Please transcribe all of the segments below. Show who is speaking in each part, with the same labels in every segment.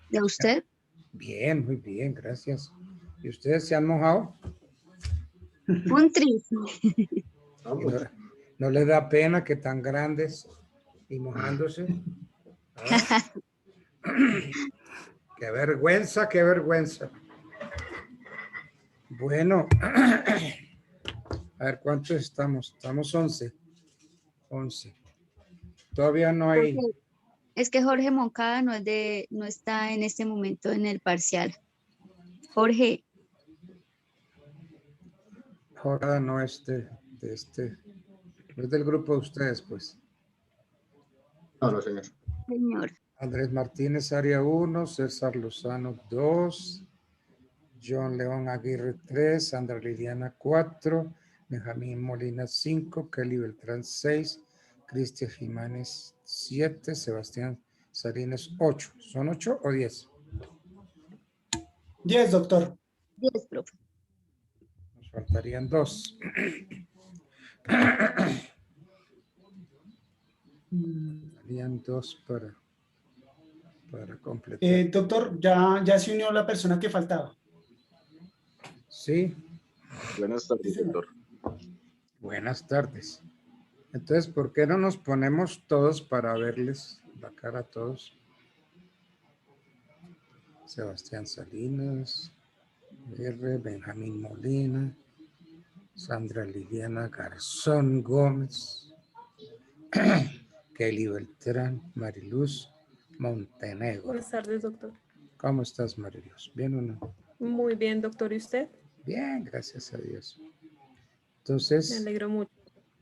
Speaker 1: ¿De usted?
Speaker 2: Bien, muy bien, gracias. ¿Y ustedes se han mojado?
Speaker 1: Un tris.
Speaker 2: ¿No les da pena que tan grandes y mojándose? ¿Ah? Qué vergüenza, qué vergüenza. Bueno, a ver, ¿cuántos estamos? Estamos 11. 11. Todavía no hay...
Speaker 1: Es que Jorge Moncada no está en este momento en el parcial. Jorge,
Speaker 2: Jorge no es no es del grupo de ustedes, pues.
Speaker 3: No, no, señor.
Speaker 1: señor.
Speaker 2: Andrés Martínez, área 1, César Lozano 2, John León Aguirre 3, Sandra Liliana 4, Benjamín Molina 5, Kelly Beltrán 6, Cristian Jiménez 7, Sebastián Salinas 8. ¿Son 8 o 10?
Speaker 4: 10, doctor.
Speaker 1: 10, profe.
Speaker 2: Nos faltarían 2. Faltarían 2 para completar.
Speaker 4: Doctor, ya se unió la persona que faltaba.
Speaker 2: Sí.
Speaker 3: Buenas tardes, doctor.
Speaker 2: Buenas tardes. Entonces, ¿por qué no nos ponemos todos para verles la cara a todos? Sebastián Salinas, R. Benjamín Molina, Sandra Liliana Garzón Gómez, Kelly Beltrán, Mariluz Montenegro.
Speaker 5: Buenas tardes, doctor.
Speaker 2: ¿Cómo estás, Mariluz? ¿Bien o no?
Speaker 5: Muy bien, doctor. ¿Y usted?
Speaker 2: Bien, gracias a Dios.
Speaker 5: Me
Speaker 2: Entonces,
Speaker 5: alegro mucho.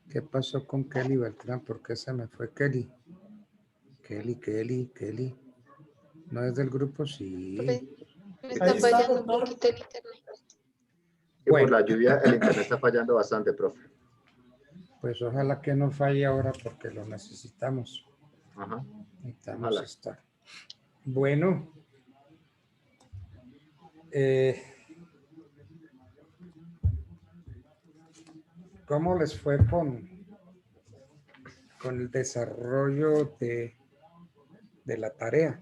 Speaker 2: ¿qué pasó con Kelly Beltrán? ¿Por qué se me fue Kelly? Kelly. ¿No es del grupo? Sí.
Speaker 6: Me está fallando un poquito el internet.
Speaker 3: Y por la lluvia el internet está fallando bastante, profe.
Speaker 2: Pues ojalá que no falle ahora porque lo necesitamos.
Speaker 3: Ajá.
Speaker 2: Necesitamos
Speaker 3: Ojalá.
Speaker 2: estar. Bueno. ¿Cómo les fue con el desarrollo de la tarea?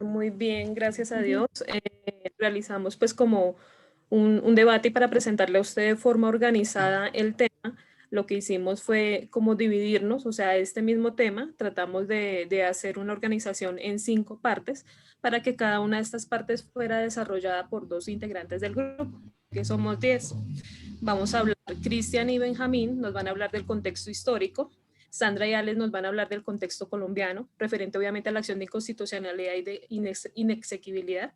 Speaker 5: Muy bien, gracias a Dios. Realizamos pues como un debate para presentarle a usted de forma organizada el tema. Lo que hicimos fue como dividirnos, o sea, este mismo tema, tratamos de hacer una organización en 5 partes para que cada una de estas partes fuera desarrollada por 2 integrantes del grupo, que somos 10. Vamos a hablar, Cristian y Benjamín nos van a hablar del contexto histórico, Sandra y Alex nos van a hablar del contexto colombiano, referente obviamente a la acción de inconstitucionalidad y de inexequibilidad.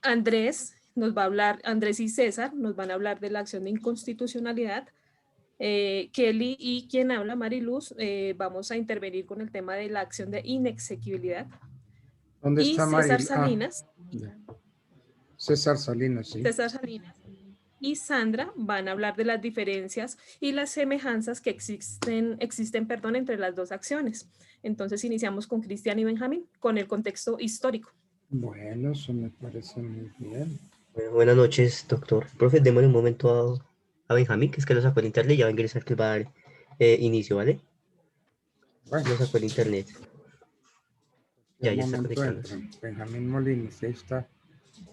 Speaker 5: Andrés y César nos van a hablar de la acción de inconstitucionalidad. Kelly y quien habla, Mariluz, vamos a intervenir con el tema de la acción de inexequibilidad.
Speaker 2: ¿Dónde
Speaker 5: Y
Speaker 2: está
Speaker 5: César
Speaker 2: Mariluz?
Speaker 5: Salinas.
Speaker 2: César Salinas, sí.
Speaker 5: César Salinas y Sandra van a hablar de las diferencias y las semejanzas que existen entre las 2 acciones. Entonces iniciamos con Cristian y Benjamín, con el contexto histórico.
Speaker 2: Bueno, eso me parece muy bien.
Speaker 7: Buenas noches, doctor. Profe, démosle un momento a Benjamín, que es que lo sacó el internet, ya va a ingresar que va a dar inicio, ¿vale?
Speaker 2: Bueno,
Speaker 7: Lo sacó el internet. Ya
Speaker 2: un
Speaker 7: está
Speaker 2: momento
Speaker 7: conectando.
Speaker 2: entra. Benjamín Molina, sí está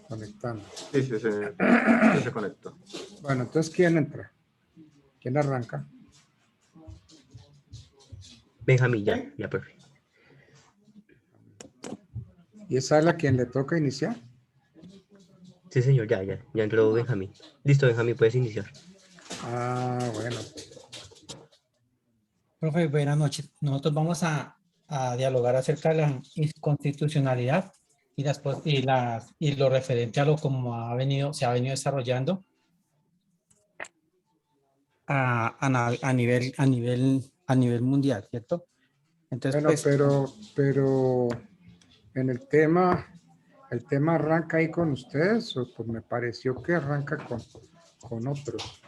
Speaker 2: conectando.
Speaker 3: Sí, se conectó.
Speaker 2: Bueno, entonces, ¿quién entra? ¿Quién arranca?
Speaker 7: Benjamín, ya, profe.
Speaker 2: ¿Y es a él a quien le toca iniciar?
Speaker 7: Sí, señor, ya entró Benjamín. Listo, Benjamín, puedes iniciar.
Speaker 2: Ah, bueno.
Speaker 8: Profe, buenas noches. Nosotros vamos a dialogar acerca de la inconstitucionalidad y lo referente a lo como se ha venido desarrollando a nivel mundial, ¿cierto? Entonces,
Speaker 2: Bueno,
Speaker 8: pues,
Speaker 2: pero en el tema arranca ahí con ustedes, o pues me pareció que arranca con otros,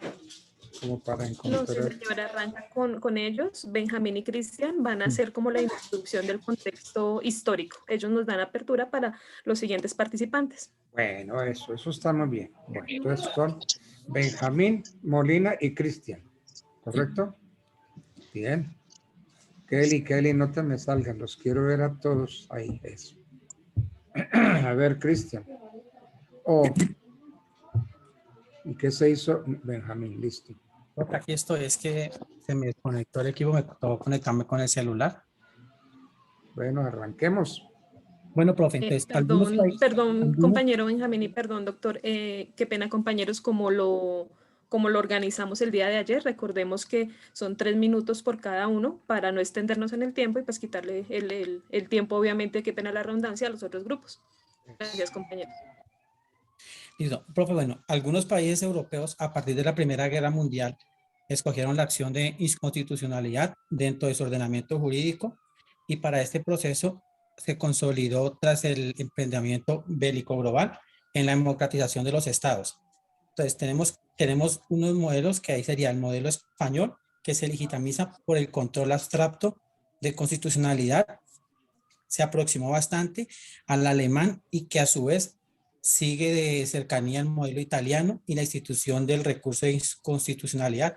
Speaker 2: como para encontrar.
Speaker 5: No, sí, señora, arranca con ellos. Benjamín y Cristian van a hacer como la introducción del contexto histórico. Ellos nos dan apertura para los siguientes participantes.
Speaker 2: Bueno, eso está muy bien. Bueno, entonces son Benjamín, Molina y Cristian, ¿correcto? Bien. Kelly, no te me salgan, los quiero ver a todos ahí, eso. A ver, Cristian. Oh. ¿Y qué se hizo? Benjamín, listo.
Speaker 8: Aquí estoy, es que se me desconectó el equipo, me tocó conectarme con el celular.
Speaker 2: Bueno, arranquemos.
Speaker 8: Bueno, profe, entonces,
Speaker 5: Perdón, compañero Benjamín, y perdón, doctor, qué pena, compañeros, como lo organizamos el día de ayer, recordemos que son 3 minutos por cada uno para no extendernos en el tiempo y pues quitarle el tiempo, obviamente, qué pena la redundancia, a los otros grupos. Gracias, compañeros.
Speaker 8: Listo. Profe, bueno, algunos países europeos a partir de la Primera Guerra Mundial escogieron la acción de inconstitucionalidad dentro de su ordenamiento jurídico y para este proceso se consolidó tras el emprendimiento bélico global en la democratización de los estados. Entonces tenemos unos modelos que ahí sería el modelo español, que se legitimiza por el control abstracto de constitucionalidad, se aproximó bastante al alemán y que a su vez sigue de cercanía al modelo italiano y la institución del recurso de inconstitucionalidad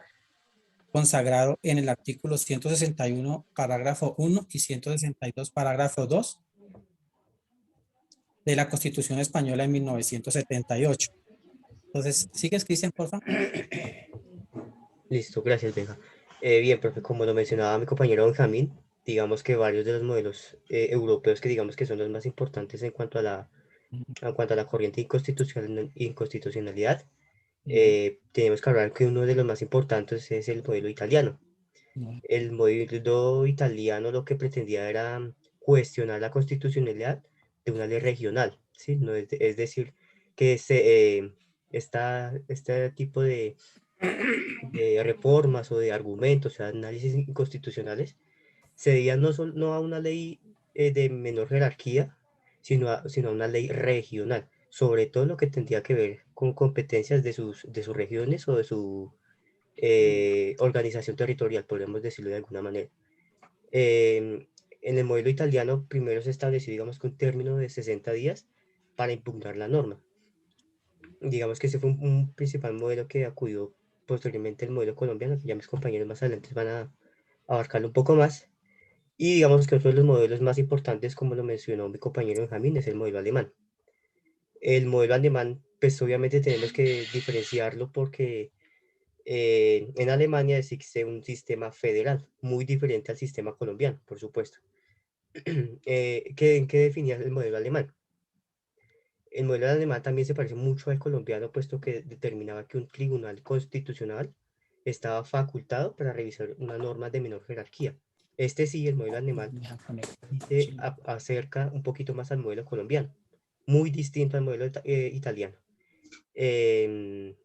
Speaker 8: consagrado en el artículo 161, parágrafo 1 y 162, parágrafo 2 de la Constitución Española de 1978. Entonces, ¿sigues, Cristian, por favor?
Speaker 7: Listo, gracias, Benja. Bien, profe, como lo mencionaba mi compañero Benjamín, digamos que varios de los modelos europeos que digamos que son los más importantes en cuanto a la corriente inconstitucionalidad, tenemos que hablar que uno de los más importantes es el modelo italiano. El modelo italiano lo que pretendía era cuestionar la constitucionalidad de una ley regional, ¿sí? No es decir, que este tipo de reformas o de argumentos, o sea, análisis inconstitucionales, se debían no a una ley de menor jerarquía, sino a una ley regional, sobre todo lo que tendría que ver con competencias de sus regiones o de su organización territorial, podríamos decirlo de alguna manera. En el modelo italiano, primero se estableció, digamos, que un término de 60 días para impugnar la norma. Digamos que ese fue un principal modelo que acudió posteriormente el modelo colombiano, que ya mis compañeros más adelante van a abarcarlo un poco más. Y digamos que otro de los modelos más importantes, como lo mencionó mi compañero Benjamín, es el modelo alemán. El modelo alemán, pues obviamente tenemos que diferenciarlo porque en Alemania existe un sistema federal muy diferente al sistema colombiano, por supuesto. ¿En qué definía el modelo alemán? El modelo alemán también se parece mucho al colombiano, puesto que determinaba que un tribunal constitucional estaba facultado para revisar una norma de menor jerarquía. Este sí, el modelo alemán se acerca un poquito más al modelo colombiano, muy distinto al modelo italiano. Que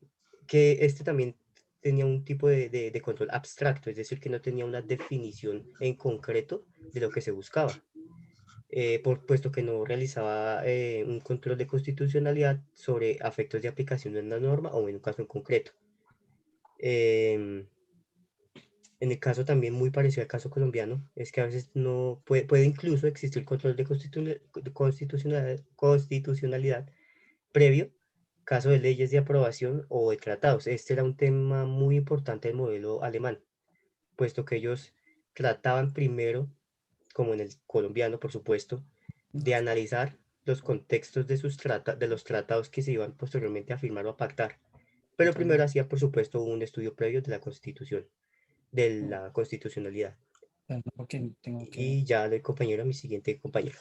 Speaker 7: este también tenía un tipo de control abstracto, es decir, que no tenía una definición en concreto de lo que se buscaba. Puesto que no realizaba un control de constitucionalidad sobre efectos de aplicación de una norma o en un caso en concreto. En el caso también muy parecido al caso colombiano, es que a veces no puede incluso existir control de constitucionalidad previo, caso de leyes de aprobación o de tratados. Este era un tema muy importante del modelo alemán, puesto que ellos trataban primero, como en el colombiano, por supuesto, de analizar los contextos de los tratados que se iban posteriormente a firmar o a pactar. Pero primero hacía, por supuesto, un estudio previo de la Constitución, de la constitucionalidad. Y ya doy compañero a mi siguiente compañero.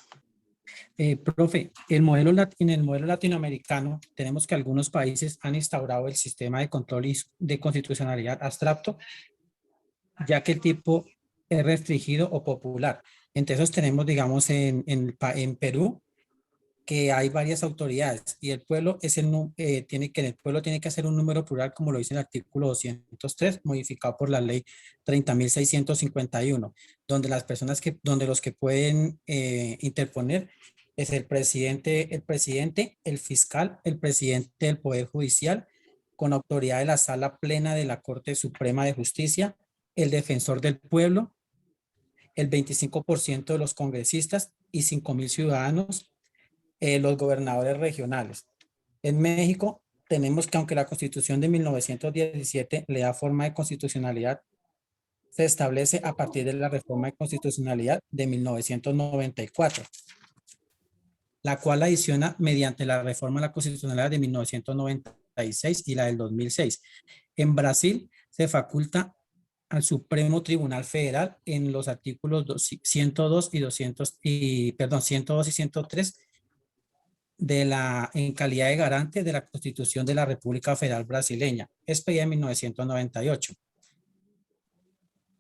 Speaker 8: Profe, en el modelo latinoamericano tenemos que algunos países han instaurado el sistema de control de constitucionalidad abstracto, ya que el tipo es restringido o popular. Entonces tenemos, digamos, en Perú, que hay varias autoridades y el pueblo tiene que hacer un número plural, como lo dice el artículo 203, modificado por la ley 30.651, donde los que pueden interponer es el presidente, el fiscal, el presidente del Poder Judicial, con autoridad de la Sala Plena de la Corte Suprema de Justicia, el defensor del pueblo, el 25% de los congresistas y 5.000 ciudadanos, los gobernadores regionales. En México tenemos que, aunque la Constitución de 1917 le da forma de constitucionalidad se establece a partir de la reforma de constitucionalidad de 1994, la cual adiciona mediante la reforma de la constitucionalidad de 1996 y la del 2006. En Brasil se faculta al Supremo Tribunal Federal en los artículos 102 y 102 y 103 en calidad de garante de la Constitución de la República Federal Brasileña, expedida en 1998.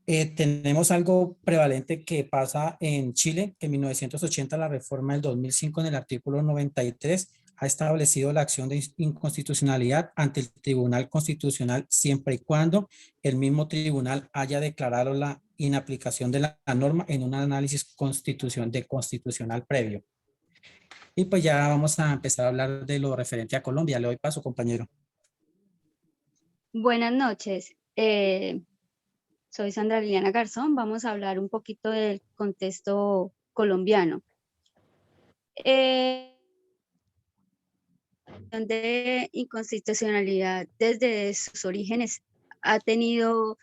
Speaker 8: Tenemos algo prevalente que pasa en Chile, que en 1980 la reforma del 2005 en el artículo 93 ha establecido la acción de inconstitucionalidad ante el Tribunal Constitucional siempre y cuando el mismo tribunal haya declarado la inaplicación de la norma en un análisis constitucional previo. Y pues ya vamos a empezar a hablar de lo referente a Colombia. Le doy paso, compañero.
Speaker 1: Buenas noches. Soy Sandra Liliana Garzón. Vamos a hablar un poquito del contexto colombiano. De inconstitucionalidad desde sus orígenes ha tenido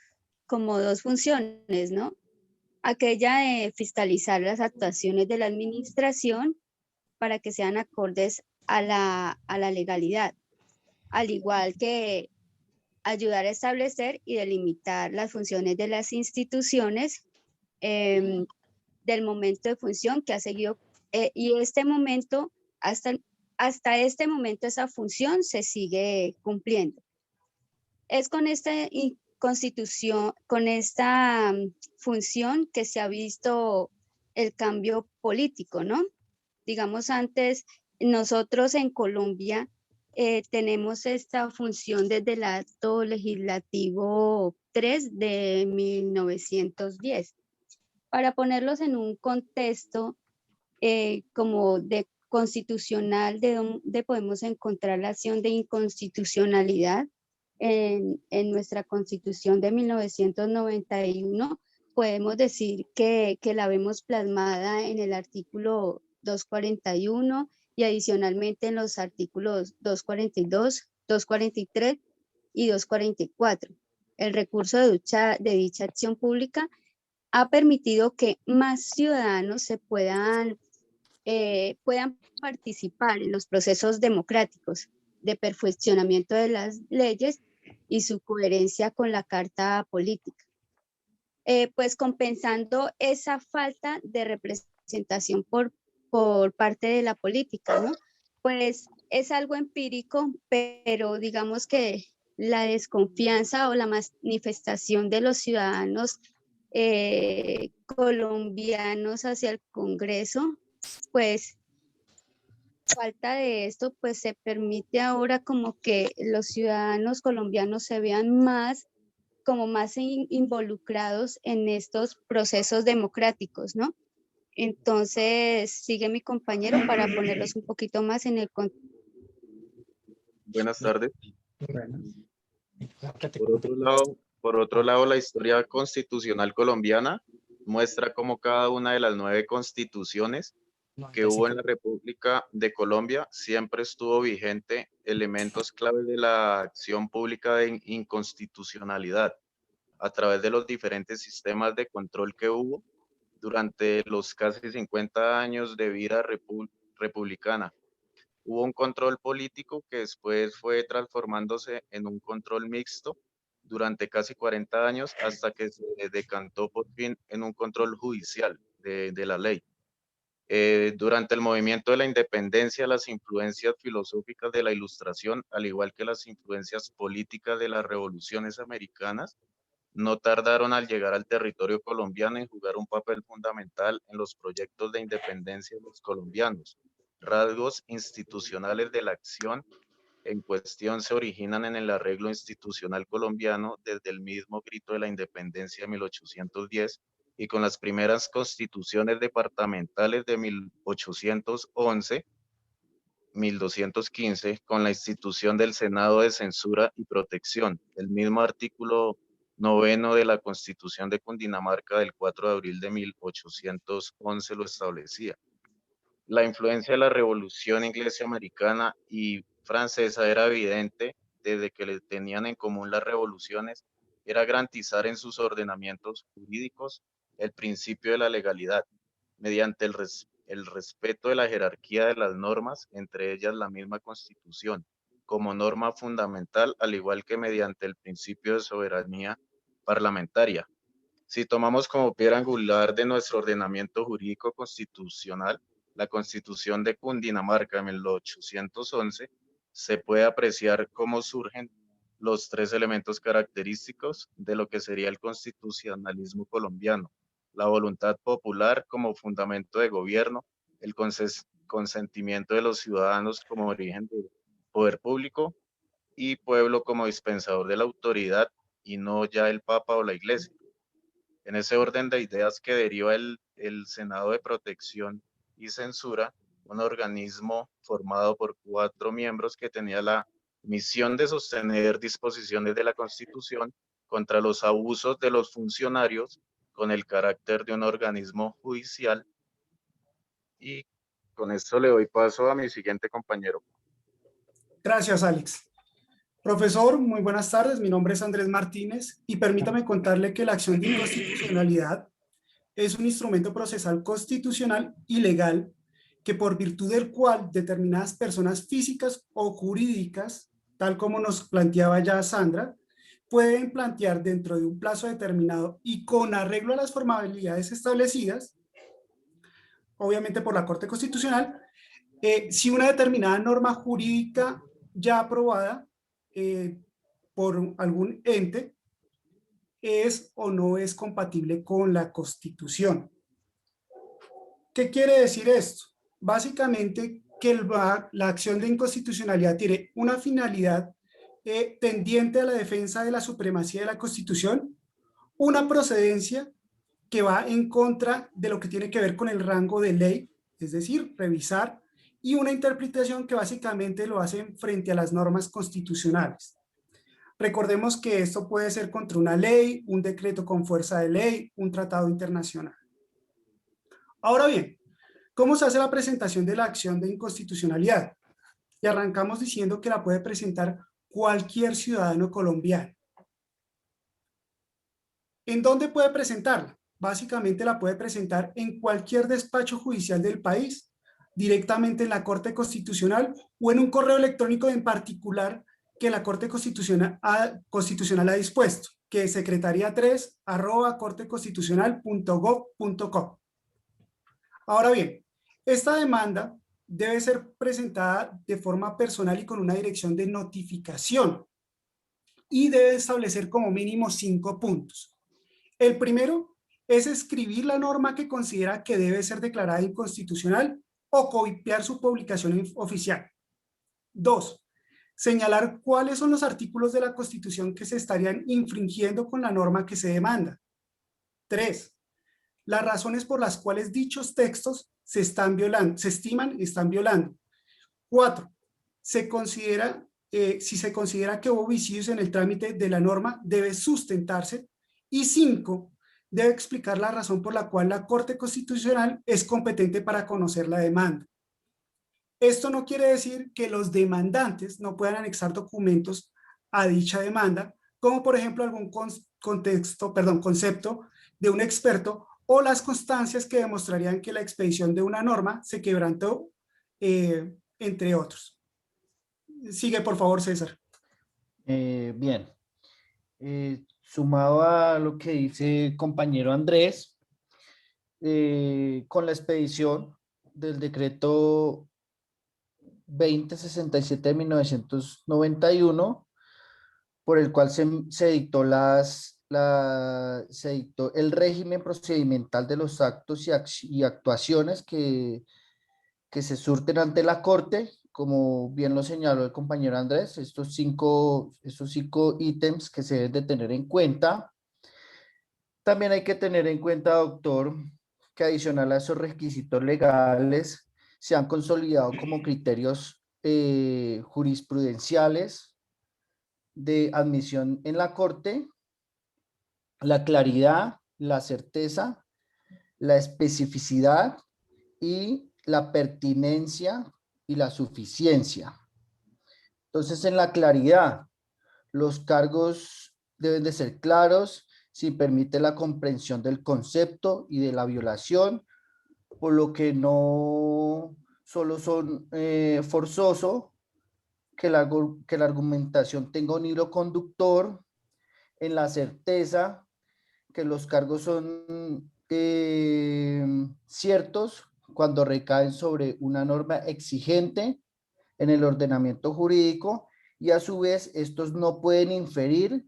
Speaker 1: como dos funciones, ¿no? Aquella de fiscalizar las actuaciones de la administración para que sean acordes a la legalidad, al igual que ayudar a establecer y delimitar las funciones de las instituciones del momento de función que ha seguido, y este momento, hasta este momento esa función se sigue cumpliendo. Es con esta constitución, con esta función que se ha visto el cambio político, ¿no? Digamos, antes nosotros en Colombia tenemos esta función desde el acto legislativo 3 de 1910. Para ponerlos en un contexto como de constitucional, de donde podemos encontrar la acción de inconstitucionalidad en nuestra Constitución de 1991, podemos decir que la vemos plasmada en el artículo 241 y adicionalmente en los artículos 242, 243 y 244. El recurso de dicha acción pública ha permitido que más ciudadanos puedan participar en los procesos democráticos de perfeccionamiento de las leyes y su coherencia con la Carta Política. Pues compensando esa falta de representación por parte de la política, ¿no? Pues es algo empírico, pero digamos que la desconfianza o la manifestación de los ciudadanos colombianos hacia el Congreso, pues falta de esto, pues se permite ahora como que los ciudadanos colombianos se vean más involucrados en estos procesos democráticos, ¿no? Entonces, sigue mi compañero para ponerlos un poquito más en el contexto.
Speaker 9: Buenas tardes.
Speaker 2: Bueno,
Speaker 9: Por otro lado, la historia constitucional colombiana muestra cómo cada una de las 9 constituciones que hubo en la República de Colombia siempre estuvo vigente elementos claves de la acción pública de inconstitucionalidad a través de los diferentes sistemas de control que hubo durante los casi 50 años de vida republicana. Hubo un control político que después fue transformándose en un control mixto durante casi 40 años hasta que se decantó por fin en un control judicial de la ley. Durante el movimiento de la independencia, las influencias filosóficas de la Ilustración, al igual que las influencias políticas de las revoluciones americanas, no tardaron al llegar al territorio colombiano en jugar un papel fundamental en los proyectos de independencia de los colombianos. Rasgos institucionales de la acción en cuestión se originan en el arreglo institucional colombiano desde el mismo grito de la independencia de 1810 y con las primeras constituciones departamentales de 1811, 1215, con la institución del Senado de Censura y Protección. El mismo artículo 9 de la Constitución de Cundinamarca del 4 de abril de 1811 lo establecía. La influencia de la Revolución Inglesa, Americana y Francesa era evidente desde que le tenían en común las revoluciones era garantizar en sus ordenamientos jurídicos el principio de la legalidad, mediante el respeto de la jerarquía de las normas, entre ellas la misma Constitución, como norma fundamental, al igual que mediante el principio de soberanía parlamentaria. Si tomamos como piedra angular de nuestro ordenamiento jurídico constitucional la Constitución de Cundinamarca en 1811, se puede apreciar cómo surgen los tres elementos característicos de lo que sería el constitucionalismo colombiano: la voluntad popular como fundamento de gobierno, el consentimiento de los ciudadanos como origen del poder público y pueblo como dispensador de la autoridad y no ya el Papa o la Iglesia. En ese orden de ideas que deriva el Senado de Protección y Censura, un organismo formado por 4 miembros que tenía la misión de sostener disposiciones de la Constitución contra los abusos de los funcionarios con el carácter de un organismo judicial. Y con esto le doy paso a mi siguiente compañero.
Speaker 4: Gracias, Alex. Profesor, muy buenas tardes. Mi nombre es Andrés Martínez y permítame contarle que la acción de inconstitucionalidad es un instrumento procesal constitucional y legal que, por virtud del cual determinadas personas físicas o jurídicas, tal como nos planteaba ya Sandra, pueden plantear dentro de un plazo determinado y con arreglo a las formalidades establecidas, obviamente por la Corte Constitucional, si una determinada norma jurídica ya aprobada por algún ente es o no es compatible con la Constitución. ¿Qué quiere decir esto? Básicamente que la acción de inconstitucionalidad tiene una finalidad tendiente a la defensa de la supremacía de la Constitución, una procedencia que va en contra de lo que tiene que ver con el rango de ley, es decir, revisar, y una interpretación que básicamente lo hacen frente a las normas constitucionales. Recordemos que esto puede ser contra una ley, un decreto con fuerza de ley, un tratado internacional. Ahora bien, ¿cómo se hace la presentación de la acción de inconstitucionalidad? Y arrancamos diciendo que la puede presentar cualquier ciudadano colombiano. ¿En dónde puede presentarla? Básicamente la puede presentar en cualquier despacho judicial del país, directamente en la Corte Constitucional o en un correo electrónico en particular que la Corte Constitucional ha dispuesto, que es secretaria3@corteconstitucional.gov.co. Ahora bien, esta demanda debe ser presentada de forma personal y con una dirección de notificación y debe establecer como mínimo 5 puntos. El primero es escribir la norma que considera que debe ser declarada inconstitucional o copiar su publicación oficial. 2. Señalar cuáles son los artículos de la Constitución que se estarían infringiendo con la norma que se demanda. 3. Las razones por las cuales dichos textos se estiman están violando. 4. Si se considera que hubo vicios en el trámite de la norma, debe sustentarse. Y 5, debe explicar la razón por la cual la Corte Constitucional es competente para conocer la demanda. Esto no quiere decir que los demandantes no puedan anexar documentos a dicha demanda, como por ejemplo algún concepto de un experto o las constancias que demostrarían que la expedición de una norma se quebrantó, entre otros. Sigue, por favor, César.
Speaker 10: Bien. Sumado a lo que dice el compañero Andrés, con la expedición del decreto 2067 de 1991, por el cual se dictó el régimen procedimental de los actos y actuaciones que se surten ante la Corte, como bien lo señaló el compañero Andrés, estos cinco ítems que se deben de tener en cuenta. También hay que tener en cuenta, doctor, que adicional a esos requisitos legales se han consolidado como criterios jurisprudenciales de admisión en la Corte: la claridad, la certeza, la especificidad y la pertinencia y la suficiencia. Entonces, en la claridad, los cargos deben de ser claros, si permite la comprensión del concepto y de la violación, por lo que no solo son forzoso que la argumentación tenga un hilo conductor, en la certeza que los cargos son ciertos cuando recaen sobre una norma exigente en el ordenamiento jurídico, y a su vez estos no pueden inferir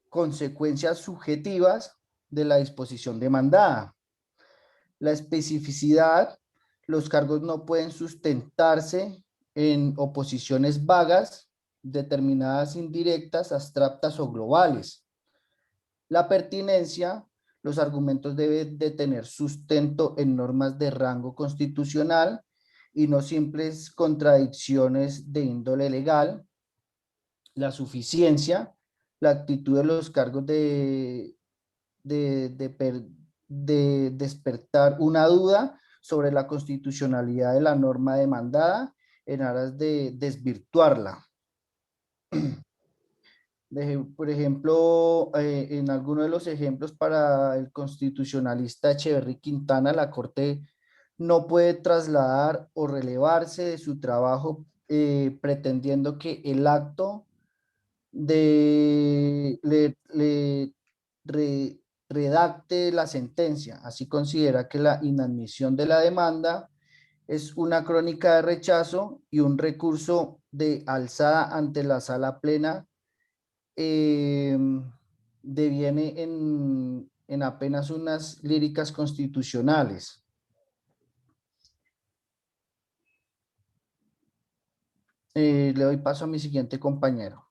Speaker 10: consecuencias subjetivas de la disposición demandada. La especificidad, los cargos no pueden sustentarse en oposiciones vagas, determinadas, indirectas, abstractas o globales. La pertinencia, los argumentos deben de tener sustento en normas de rango constitucional y no simples contradicciones de índole legal. La suficiencia, la actitud de los cargos de despertar una duda sobre la constitucionalidad de la norma demandada en aras de desvirtuarla. Por ejemplo, en alguno de los ejemplos para el constitucionalista Echeverry Quintana, la Corte no puede trasladar o relevarse de su trabajo pretendiendo que el acto redacte la sentencia. Así considera que la inadmisión de la demanda es una crónica de rechazo y un recurso de alzada ante la sala plena deviene en apenas unas líricas constitucionales. Le doy paso a mi siguiente compañero.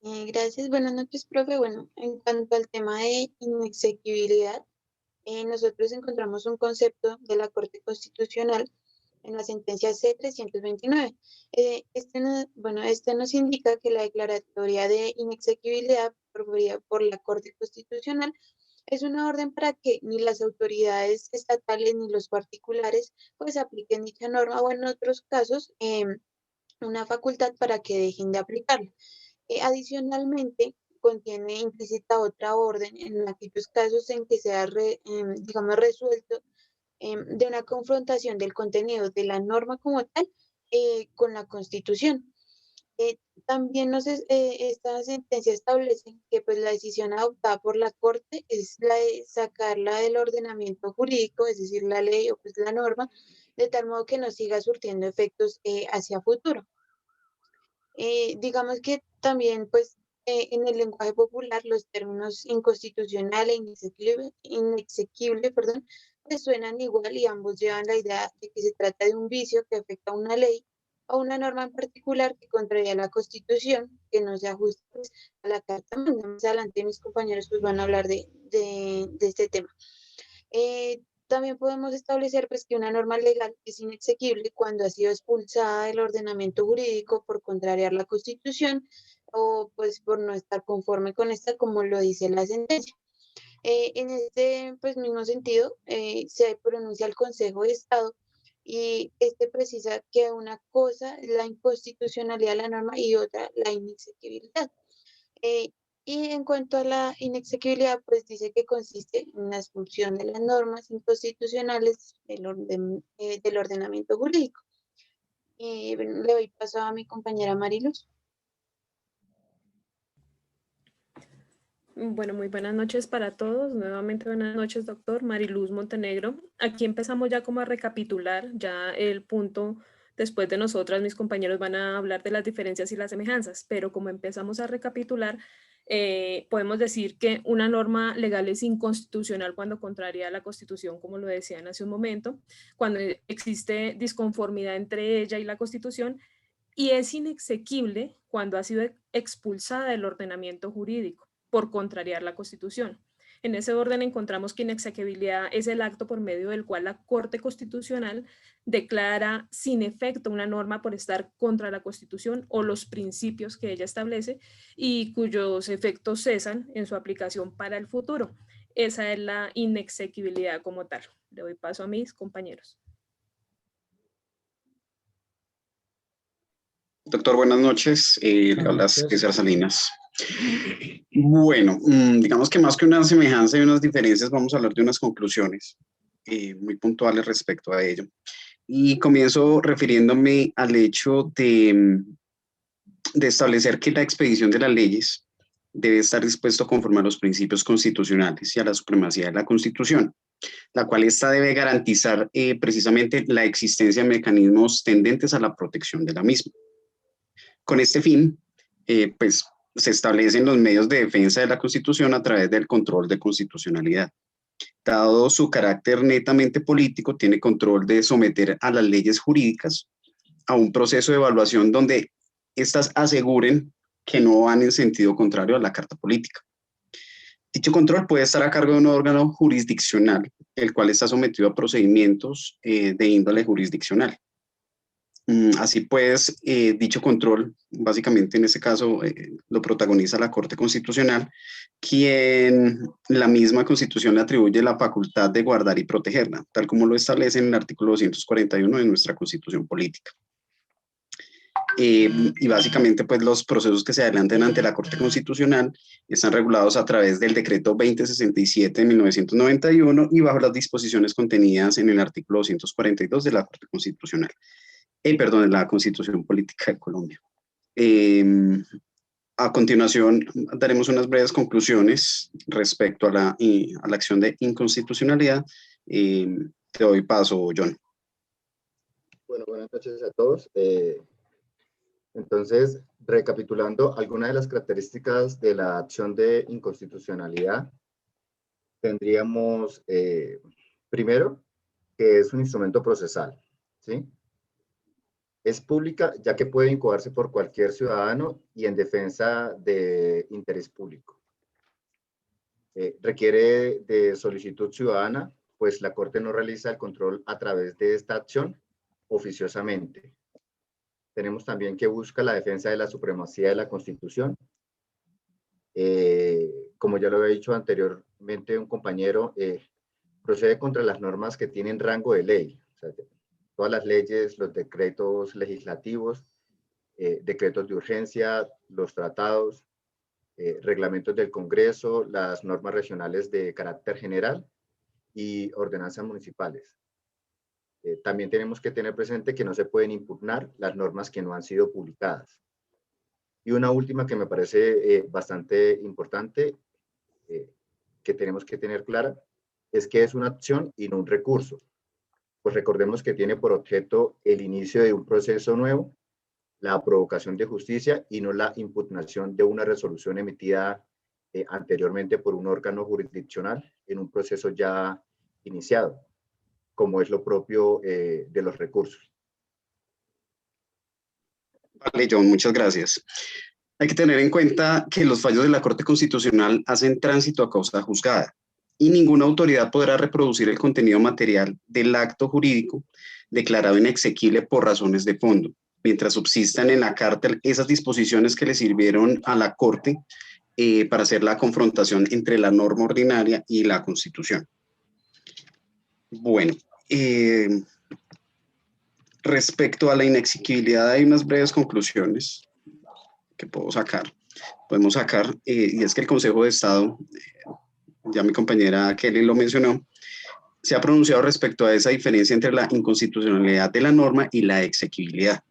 Speaker 6: Gracias, buenas noches, profe. Bueno, en cuanto al tema de inexequibilidad, nosotros encontramos un concepto de la Corte Constitucional en la sentencia C-329. Este nos indica que la declaratoria de inexequibilidad promovida por la Corte Constitucional es una orden para que ni las autoridades estatales ni los particulares pues apliquen dicha norma, o en otros casos una facultad para que dejen de aplicarla. Adicionalmente, contiene implícita otra orden en aquellos casos en que sea, digamos, resuelto de una confrontación del contenido de la norma como tal con la Constitución. También esta sentencia establece que pues, la decisión adoptada por la Corte es la de sacarla del ordenamiento jurídico, es decir, la ley o pues, la norma, de tal modo que no siga surtiendo efectos hacia futuro. Digamos que también, pues, en el lenguaje popular, los términos inconstitucional e inexequible, perdón, pues suenan igual y ambos llevan la idea de que se trata de un vicio que afecta a una ley o una norma en particular que contraría la Constitución, que no se ajusta pues, a la Carta Magna. Más adelante mis compañeros pues, van a hablar de este tema. También podemos establecer pues, que una norma legal es inexequible cuando ha sido expulsada del ordenamiento jurídico por contrariar la Constitución o pues, por no estar conforme con esta, como lo dice la sentencia. En este pues, mismo sentido, se pronuncia el Consejo de Estado y este precisa que una cosa es la inconstitucionalidad de la norma y otra la inexequibilidad. Y en cuanto a la inexequibilidad, pues dice que consiste en la expulsión de las normas inconstitucionales del ordenamiento jurídico. Bueno, le doy paso a mi compañera Mariluz.
Speaker 5: Bueno, muy buenas noches para todos. Nuevamente buenas noches, doctor Mariluz Montenegro. Aquí empezamos ya como a recapitular ya el punto. Después de nosotras, mis compañeros van a hablar de las diferencias y las semejanzas, pero como empezamos a recapitular, podemos decir que una norma legal es inconstitucional cuando contraria a la Constitución, como lo decían hace un momento, cuando existe disconformidad entre ella y la Constitución, y es inexequible cuando ha sido expulsada del ordenamiento jurídico por contrariar la Constitución. En ese orden encontramos que inexequibilidad es el acto por medio del cual la Corte Constitucional declara sin efecto una norma por estar contra la Constitución o los principios que ella establece y cuyos efectos cesan en su aplicación para el futuro. Esa es la inexequibilidad como tal. Le doy paso a mis compañeros.
Speaker 11: Doctor, buenas noches. Le habla César Salinas. Bueno, digamos que más que una semejanza y unas diferencias, vamos a hablar de unas conclusiones muy puntuales respecto a ello. Y comienzo refiriéndome al hecho de establecer que la expedición de las leyes debe estar dispuesto a conformar los principios constitucionales y a la supremacía de la Constitución, la cual esta debe garantizar precisamente la existencia de mecanismos tendentes a la protección de la misma. Con este fin, pues se establecen los medios de defensa de la Constitución a través del control de constitucionalidad. Dado su carácter netamente político, tiene control de someter a las leyes jurídicas a un proceso de evaluación donde éstas aseguren que no van en sentido contrario a la Carta Política. Dicho control puede estar a cargo de un órgano jurisdiccional, el cual está sometido a procedimientos de índole jurisdiccional. Así pues, dicho control, básicamente en este caso, lo protagoniza la Corte Constitucional, quien la misma Constitución le atribuye la facultad de guardar y protegerla, tal como lo establece en el artículo 241 de nuestra Constitución Política. Y básicamente, pues los procesos que se adelanten ante la Corte Constitucional están regulados a través del Decreto 2067 de 1991 y bajo las disposiciones contenidas en el artículo 242 de la Corte Constitucional. Perdón, de la Constitución Política de Colombia. A continuación, daremos unas breves conclusiones respecto a la acción de inconstitucionalidad. Te doy paso, John.
Speaker 3: Bueno, buenas noches a todos. Entonces, recapitulando algunas de las características de la acción de inconstitucionalidad, tendríamos, primero, que es un instrumento procesal, ¿sí? Es pública, ya que puede incoarse por cualquier ciudadano y en defensa de interés público. Requiere de solicitud ciudadana, pues la Corte no realiza el control a través de esta acción oficiosamente. Tenemos también que busca la defensa de la supremacía de la Constitución. Como ya lo había dicho anteriormente un compañero, procede contra las normas que tienen rango de ley. O sea, todas las leyes, los decretos legislativos, decretos de urgencia, los tratados, reglamentos del Congreso, las normas regionales de carácter general y ordenanzas municipales. También tenemos que tener presente que no se pueden impugnar las normas que no han sido publicadas. Y una última que me parece bastante importante, que tenemos que tener clara, es que es una acción y no un recurso. Pues recordemos que tiene por objeto el inicio de un proceso nuevo, la provocación de justicia y no la impugnación de una resolución emitida anteriormente por un órgano jurisdiccional en un proceso ya iniciado, como es lo propio de los recursos.
Speaker 11: Vale, John, muchas gracias. Hay que tener en cuenta que los fallos de la Corte Constitucional hacen tránsito a causa juzgada y ninguna autoridad podrá reproducir el contenido material del acto jurídico declarado inexequible por razones de fondo, mientras subsistan en la cárcel esas disposiciones que le sirvieron a la Corte para hacer la confrontación entre la norma ordinaria y la Constitución. Bueno, respecto a la inexequibilidad hay unas breves conclusiones que podemos sacar, y es que el Consejo de Estado, ya mi compañera Kelly lo mencionó, se ha pronunciado respecto a esa diferencia entre la inconstitucionalidad de la norma y la exequibilidad,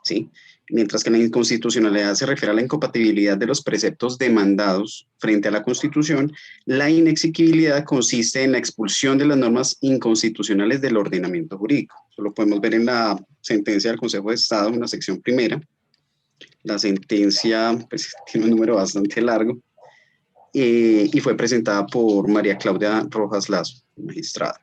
Speaker 11: ¿sí? Mientras que la inconstitucionalidad se refiere a la incompatibilidad de los preceptos demandados frente a la Constitución, la inexequibilidad consiste en la expulsión de las normas inconstitucionales del ordenamiento jurídico. Eso lo podemos ver en la sentencia del Consejo de Estado, en la sección primera. La sentencia pues, tiene un número bastante largo y fue presentada por María Claudia Rojas Lazo, magistrada.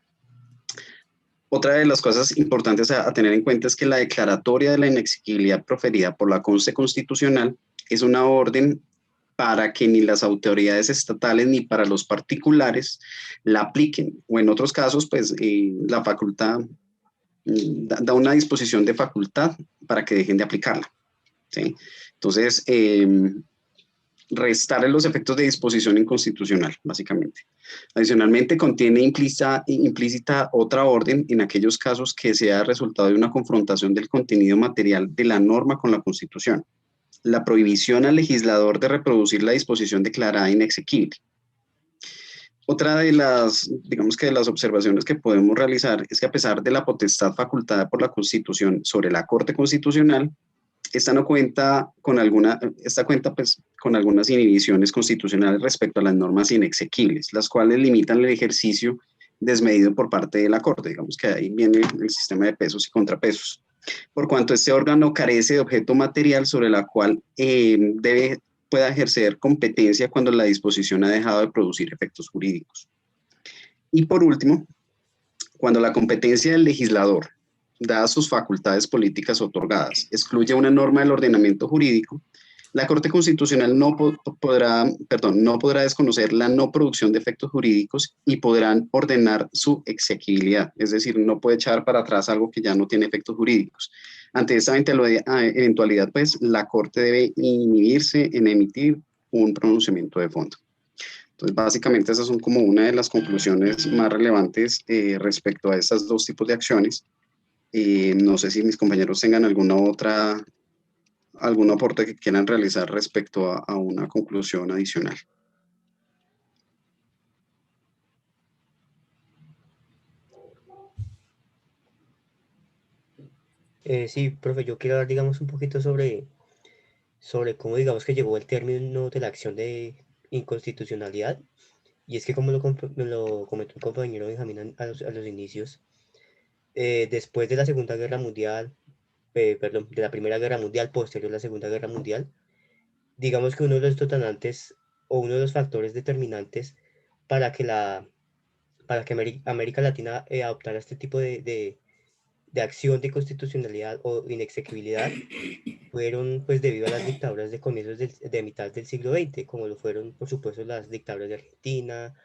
Speaker 11: Otra de las cosas importantes a tener en cuenta es que la declaratoria de la inexequibilidad proferida por la Corte Constitucional es una orden para que ni las autoridades estatales ni para los particulares la apliquen, o en otros casos, pues la facultad da una disposición de facultad para que dejen de aplicarla, ¿sí? Entonces, restarle los efectos de disposición inconstitucional, básicamente. Adicionalmente, contiene implícita otra orden en aquellos casos que sea resultado de una confrontación del contenido material de la norma con la Constitución. La prohibición al legislador de reproducir la disposición declarada inexequible. Otra de las, digamos que de las observaciones que podemos realizar es que a pesar de la potestad facultada por la Constitución sobre la Corte Constitucional, esta cuenta pues con algunas inhibiciones constitucionales respecto a las normas inexequibles, las cuales limitan el ejercicio desmedido por parte de la Corte. Digamos que ahí viene el sistema de pesos y contrapesos. Por cuanto este órgano carece de objeto material sobre la cual pueda ejercer competencia cuando la disposición ha dejado de producir efectos jurídicos. Y por último, cuando la competencia del legislador, dadas sus facultades políticas otorgadas, excluye una norma del ordenamiento jurídico, la Corte Constitucional no podrá desconocer la no producción de efectos jurídicos y podrán ordenar su exequibilidad, es decir, no puede echar para atrás algo que ya no tiene efectos jurídicos. Ante esta eventualidad, pues, la Corte debe inhibirse en emitir un pronunciamiento de fondo. Entonces, básicamente, esas son como una de las conclusiones más relevantes respecto a estos dos tipos de acciones. No sé si mis compañeros tengan algún aporte que quieran realizar respecto a una conclusión adicional.
Speaker 7: Sí, profe, yo quiero hablar, digamos, un poquito sobre cómo, digamos, que llegó el término de la acción de inconstitucionalidad. Y es que, como me lo comentó un compañero Benjamín a los inicios, después de la Segunda Guerra Mundial, perdón, de la Primera Guerra Mundial, posterior a la Segunda Guerra Mundial, digamos que uno de los detonantes o uno de los factores determinantes para que América Latina adoptara este tipo de acción de constitucionalidad o inexequibilidad fueron, pues, debido a las dictaduras de comienzos de mitad del siglo XX, como lo fueron, por supuesto, las dictaduras de Argentina,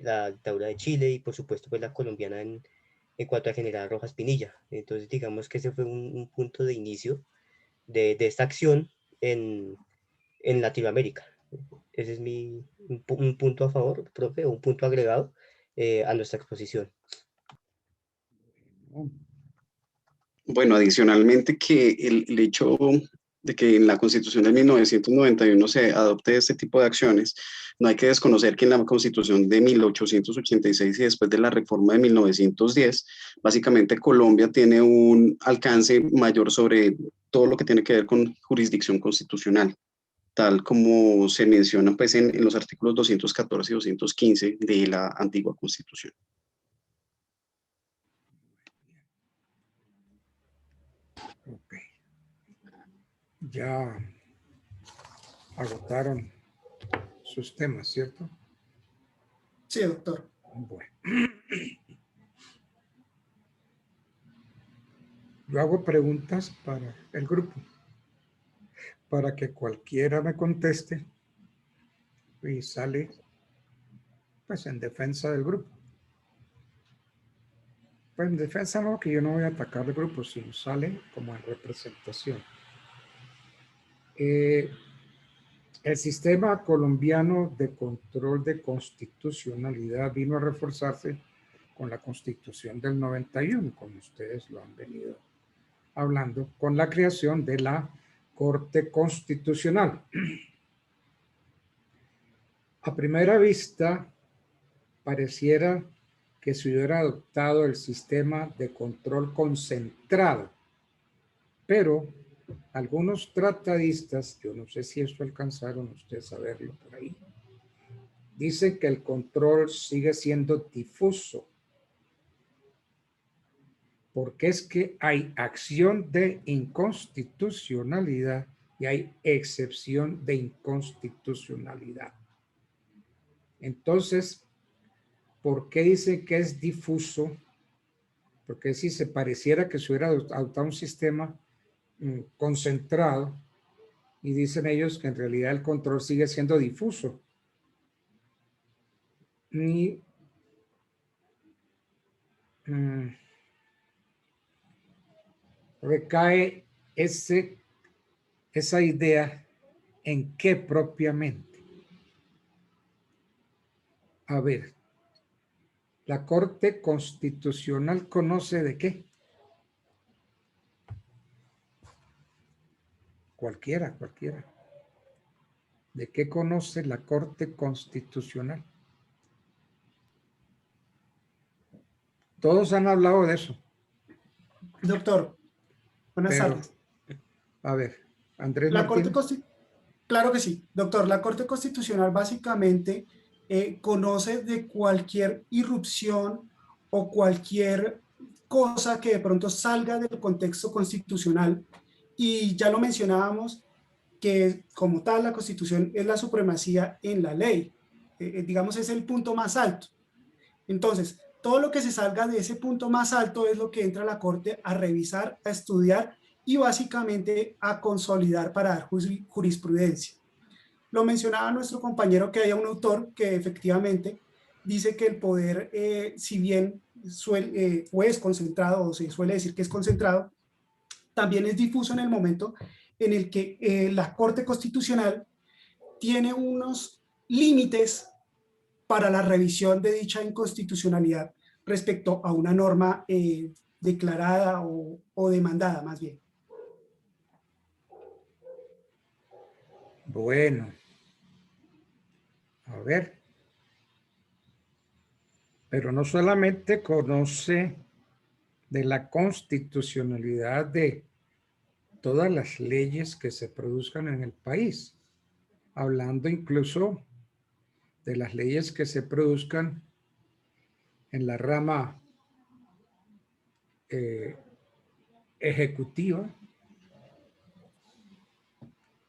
Speaker 7: la dictadura de Chile y, por supuesto, pues, la colombiana en cuanto a General Rojas Pinilla. Entonces, digamos que ese fue un punto de inicio de esta acción en Latinoamérica. Ese es un punto a favor, profe, o un punto agregado a nuestra exposición.
Speaker 11: Bueno, adicionalmente que el hecho de que en la Constitución de 1991 se adopte este tipo de acciones, no hay que desconocer que en la Constitución de 1886 y después de la reforma de 1910, básicamente Colombia tiene un alcance mayor sobre todo lo que tiene que ver con jurisdicción constitucional, tal como se menciona, pues, en los artículos 214 y 215 de la antigua Constitución.
Speaker 2: Ok. Ya agotaron sus temas, ¿cierto?
Speaker 4: Sí, doctor.
Speaker 2: Bueno. Yo hago preguntas para el grupo, para que cualquiera me conteste y sale, pues, en defensa del grupo. Pues en defensa no, que yo no voy a atacar el grupo, sino sale como en representación. El sistema colombiano de control de constitucionalidad vino a reforzarse con la Constitución del 91, como ustedes lo han venido hablando, con la creación de la Corte Constitucional. A primera vista, pareciera que se hubiera adoptado el sistema de control concentrado, pero algunos tratadistas, yo no sé si esto alcanzaron ustedes a verlo por ahí, dicen que el control sigue siendo difuso, porque es que hay acción de inconstitucionalidad y hay excepción de inconstitucionalidad. Entonces, ¿por qué dicen que es difuso? Porque si se pareciera que se hubiera adoptado un sistema concentrado, y dicen ellos que en realidad el control sigue siendo difuso. Y recae esa idea ¿En qué propiamente? A ver, ¿la Corte Constitucional conoce de qué? Cualquiera. ¿De qué conoce la Corte Constitucional? Todos han hablado de eso.
Speaker 4: Doctor, buenas
Speaker 2: Pero,
Speaker 4: tardes.
Speaker 2: a ver, Andrés
Speaker 4: La Corte
Speaker 2: Martínez.
Speaker 4: Claro que sí, doctor. La Corte Constitucional básicamente conoce de cualquier irrupción o cualquier cosa que de pronto salga del contexto constitucional. Y ya lo mencionábamos, que como tal la Constitución es la supremacía en la ley. Digamos, es el punto más alto. Entonces, todo lo que se salga de ese punto más alto es lo que entra a la Corte a revisar, a estudiar y básicamente a consolidar para dar jurisprudencia. Lo mencionaba nuestro compañero que hay un autor que efectivamente dice que el poder, si bien o es concentrado, o se suele decir que es concentrado, también es difuso en el momento en el que la Corte Constitucional tiene unos límites para la revisión de dicha inconstitucionalidad respecto a una norma declarada o demandada más bien.
Speaker 2: Bueno. A ver. Pero no solamente conoce de la constitucionalidad de todas las leyes que se produzcan en el país, hablando incluso de las leyes que se produzcan en la rama ejecutiva,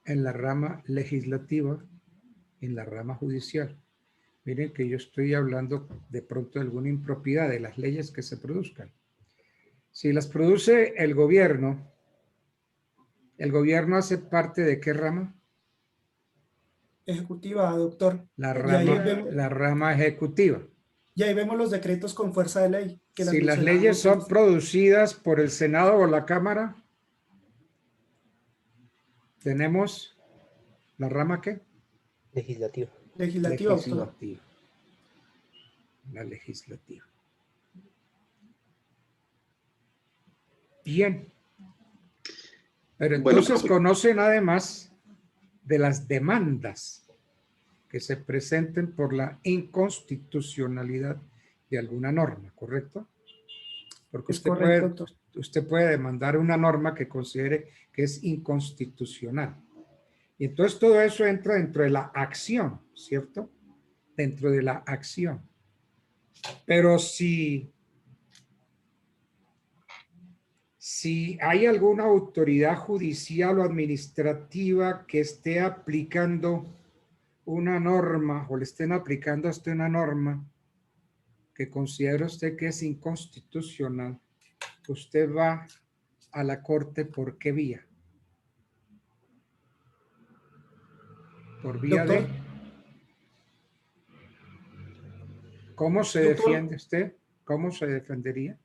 Speaker 2: en la rama legislativa, en la rama judicial. Miren que yo estoy hablando de pronto de alguna impropiedad de las leyes que se produzcan. Si las produce el gobierno hace parte ¿de qué rama?
Speaker 4: Ejecutiva, doctor.
Speaker 2: La rama ejecutiva.
Speaker 4: Y ahí vemos los decretos con fuerza de ley. Que
Speaker 2: si las leyes son producidas por el Senado o la Cámara, tenemos la rama ¿qué?
Speaker 7: Legislativa.
Speaker 4: Legislativa.
Speaker 2: La legislativa. Bien. Pero entonces conocen además de las demandas que se presenten por la inconstitucionalidad de alguna norma, ¿correcto? Porque usted puede demandar una norma que considere que es inconstitucional. Y entonces todo eso entra dentro de la acción, ¿cierto? Dentro de la acción. Pero si hay alguna autoridad judicial o administrativa que esté aplicando una norma o le estén aplicando a usted una norma que considera usted que es inconstitucional, usted va a la corte ¿por qué vía? Por vía de... ¿Cómo se defiende usted? ¿Cómo se defendería?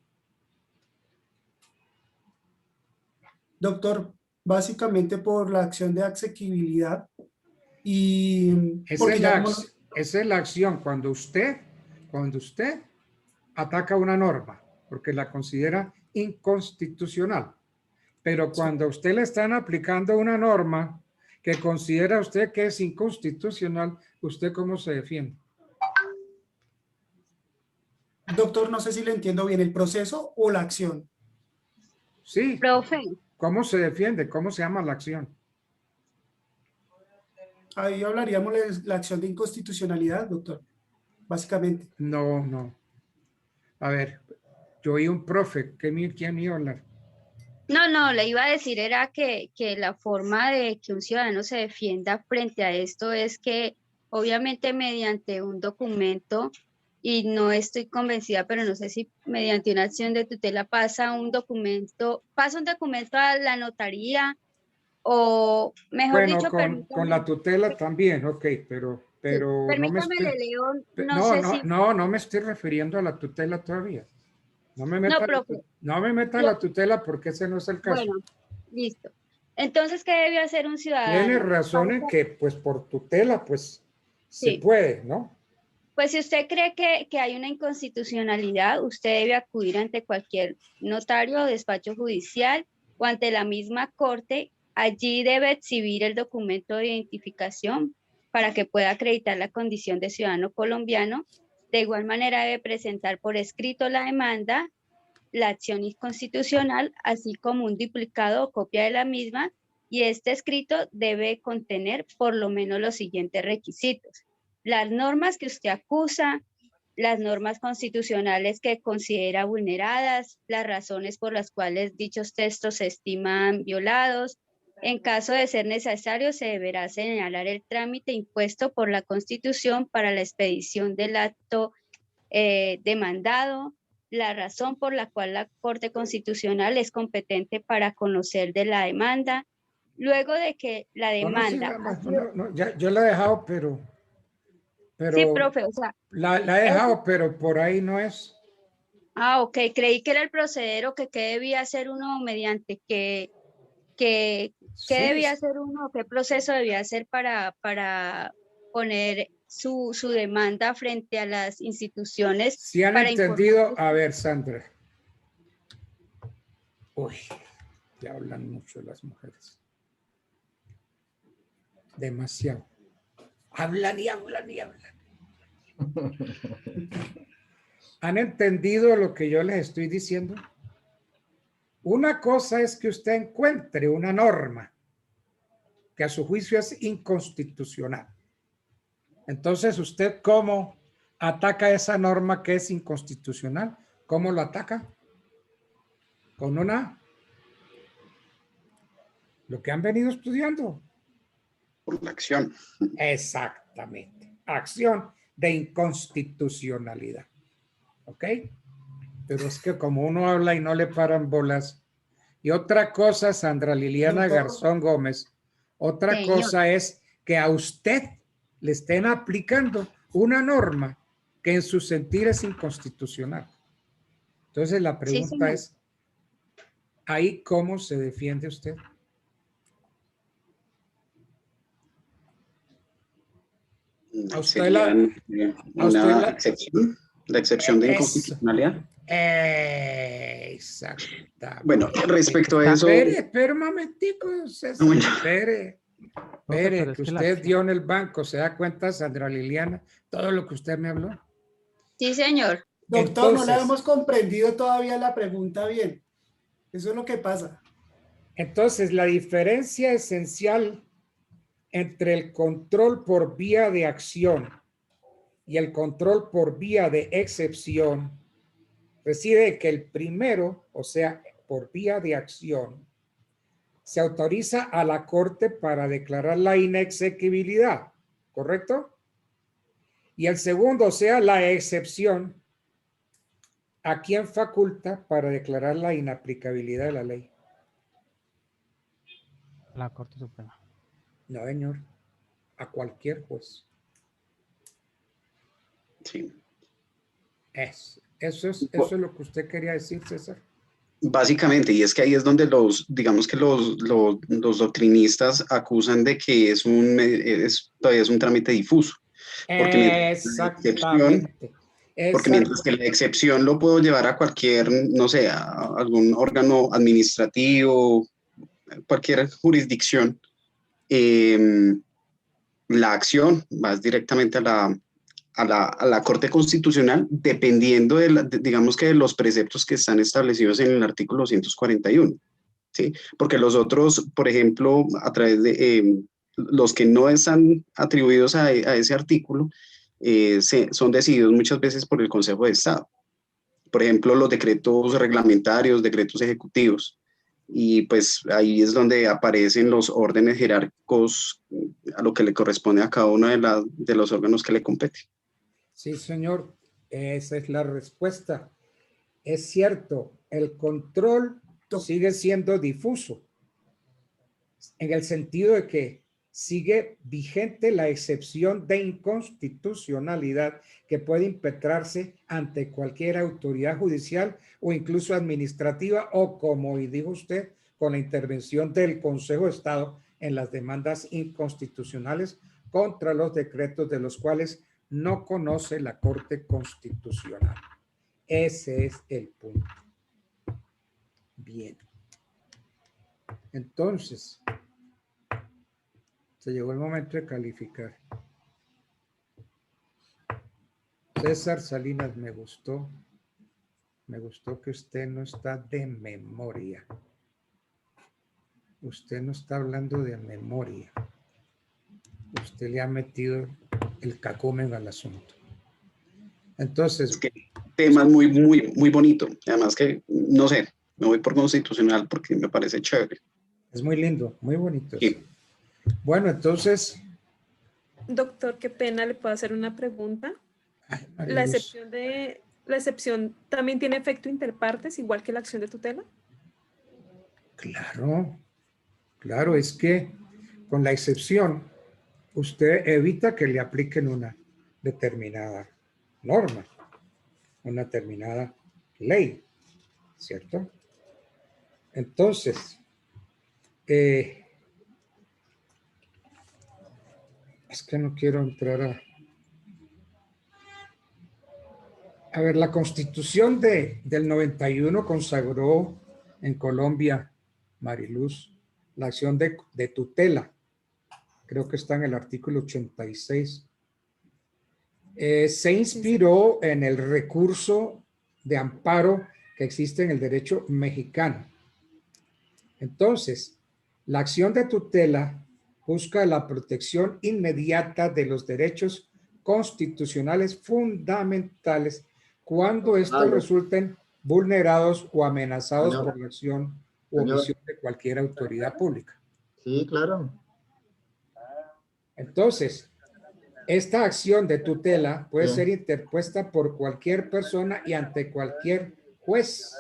Speaker 4: Doctor, básicamente por la acción de asequibilidad y...
Speaker 2: Esa es la acción cuando usted ataca una norma porque la considera inconstitucional. Pero cuando a usted le están aplicando una norma que considera usted que es inconstitucional, ¿usted cómo se defiende?
Speaker 4: Doctor, no sé si le entiendo bien, ¿el proceso o la acción?
Speaker 2: Sí.
Speaker 1: Profe.
Speaker 2: ¿Cómo se defiende? ¿Cómo se llama la acción?
Speaker 4: Ahí hablaríamos de la acción de inconstitucionalidad, doctor, básicamente.
Speaker 2: No. A ver, yo oí un profe, ¿quién iba a hablar?
Speaker 1: No, le iba a decir era que la forma de que un ciudadano se defienda frente a esto es que obviamente mediante un documento, y no estoy convencida, pero no sé si mediante una acción de tutela pasa un documento a la notaría o mejor
Speaker 2: bueno,
Speaker 1: dicho,
Speaker 2: con la tutela también, ok, pero
Speaker 1: sí, permítame, le leo,
Speaker 2: no me estoy refiriendo a la tutela todavía. No me meta,
Speaker 1: profe.
Speaker 2: no me meta la tutela porque ese no es el caso.
Speaker 1: Bueno, listo. Entonces, ¿qué debe hacer un ciudadano?
Speaker 2: Tiene razón en que, pues, por tutela, pues, se
Speaker 1: Sí.
Speaker 2: puede, ¿no?
Speaker 1: Pues si usted cree que hay una inconstitucionalidad, usted debe acudir ante cualquier notario o despacho judicial o ante la misma corte. Allí debe exhibir el documento de identificación para que pueda acreditar la condición de ciudadano colombiano. De igual manera debe presentar por escrito la demanda, la acción inconstitucional, así como un duplicado o copia de la misma, y este escrito debe contener por lo menos los siguientes requisitos: las normas que usted acusa, las normas constitucionales que considera vulneradas, las razones por las cuales dichos textos se estiman violados. En caso de ser necesario, se deberá señalar el trámite impuesto por la Constitución para la expedición del acto demandado, la razón por la cual la Corte Constitucional es competente para conocer de la demanda. Luego de que la demanda...
Speaker 2: Yo la he dejado, pero
Speaker 1: sí, profe, o sea...
Speaker 2: La he dejado, pero por ahí no es.
Speaker 1: Ah, ok, creí que era el proceder o que qué debía hacer uno mediante qué debía hacer uno, qué proceso debía hacer para poner su demanda frente a las instituciones.
Speaker 2: Si han entendido, a ver, Sandra. Uy, ya hablan mucho las mujeres. Demasiado. Hablan y hablan y hablan. ¿Han entendido lo que yo les estoy diciendo? Una cosa es que usted encuentre una norma que a su juicio es inconstitucional. Entonces, ¿usted cómo ataca esa norma que es inconstitucional? ¿Cómo lo ataca? Con lo que han venido estudiando.
Speaker 11: Por la acción.
Speaker 2: Exactamente. Acción de inconstitucionalidad. ¿Ok? Pero es que como uno habla y no le paran bolas. Y otra cosa, Sandra Liliana Garzón Gómez, otra cosa es que a usted le estén aplicando una norma que en su sentir es inconstitucional. Entonces la pregunta es, ¿ahí cómo se defiende usted?
Speaker 11: ¿A usted la excepción? ¿La excepción de inconstitucionalidad?
Speaker 2: Exactamente.
Speaker 11: Bueno, respecto a eso...
Speaker 2: Espere un momentico, César.
Speaker 11: Bueno.
Speaker 2: Espere, que usted dio en el banco, ¿se da cuenta, Sandra Liliana? Todo lo que usted me habló.
Speaker 1: Sí, señor.
Speaker 4: Doctor, entonces, no le hemos comprendido todavía la pregunta bien. Eso es lo que pasa.
Speaker 2: Entonces, la diferencia esencial entre el control por vía de acción y el control por vía de excepción reside en que el primero, o sea, por vía de acción, se autoriza a la Corte para declarar la inexequibilidad, ¿correcto? Y el segundo, o sea, la excepción, ¿a quién faculta para declarar la inaplicabilidad de la ley?
Speaker 12: La Corte Suprema.
Speaker 2: No, señor, a cualquier juez.
Speaker 11: Sí.
Speaker 2: Eso es lo que usted quería decir, César.
Speaker 11: Básicamente, y es que ahí es donde digamos que los doctrinistas acusan de que todavía es un trámite difuso.
Speaker 2: Exactamente.
Speaker 11: Porque mientras que la excepción lo puedo llevar a cualquier, no sé, a algún órgano administrativo, cualquier jurisdicción, la acción va directamente a la Corte Constitucional, dependiendo digamos que de los preceptos que están establecidos en el artículo 241, ¿sí? Porque los otros, por ejemplo, a través de los que no están atribuidos a ese artículo, son decididos muchas veces por el Consejo de Estado. Por ejemplo, los decretos reglamentarios, decretos ejecutivos. Y pues ahí es donde aparecen los órdenes jerárquicos a lo que le corresponde a cada uno de los órganos que le compete.
Speaker 2: Sí, señor, esa es la respuesta. Es cierto, el control sigue siendo difuso, en el sentido de que sigue vigente la excepción de inconstitucionalidad que puede impetrarse ante cualquier autoridad judicial o incluso administrativa o, como dijo usted, con la intervención del Consejo de Estado en las demandas inconstitucionales contra los decretos de los cuales no conoce la Corte Constitucional. Ese es el punto. Bien. Entonces, se llegó el momento de calificar. César Salinas, me gustó que usted no está de memoria. Usted no está hablando de memoria. Usted le ha metido el cacumen al asunto. Entonces,
Speaker 11: Es que tema muy bonito. Además que, no sé, me voy por constitucional porque me parece chévere.
Speaker 2: es muy lindo, muy bonito.
Speaker 11: Sí.
Speaker 2: Bueno, entonces,
Speaker 5: Doctor, qué pena, ¿le puedo hacer una pregunta?
Speaker 2: ay,
Speaker 5: ¿La
Speaker 2: Mariluz,
Speaker 5: excepción también tiene efecto interpartes, igual que la acción de tutela?
Speaker 2: claro, es que con la excepción, usted evita que le apliquen una determinada norma, una determinada ley, ¿cierto? Entonces, es que no quiero entrar a ver, la Constitución del 91 consagró en Colombia, Mariluz, la acción de tutela. Creo que está en el artículo 86. Se inspiró en el recurso de amparo que existe en el derecho mexicano. Entonces, la acción de tutela busca la protección inmediata de los derechos constitucionales fundamentales cuando estos resulten vulnerados o amenazados
Speaker 3: Señor,
Speaker 2: por la acción u
Speaker 3: señor.
Speaker 2: omisión de cualquier autoridad pública.
Speaker 3: Sí, claro.
Speaker 2: Entonces, esta acción de tutela puede
Speaker 3: Sí.
Speaker 2: ser interpuesta por cualquier persona y ante cualquier juez,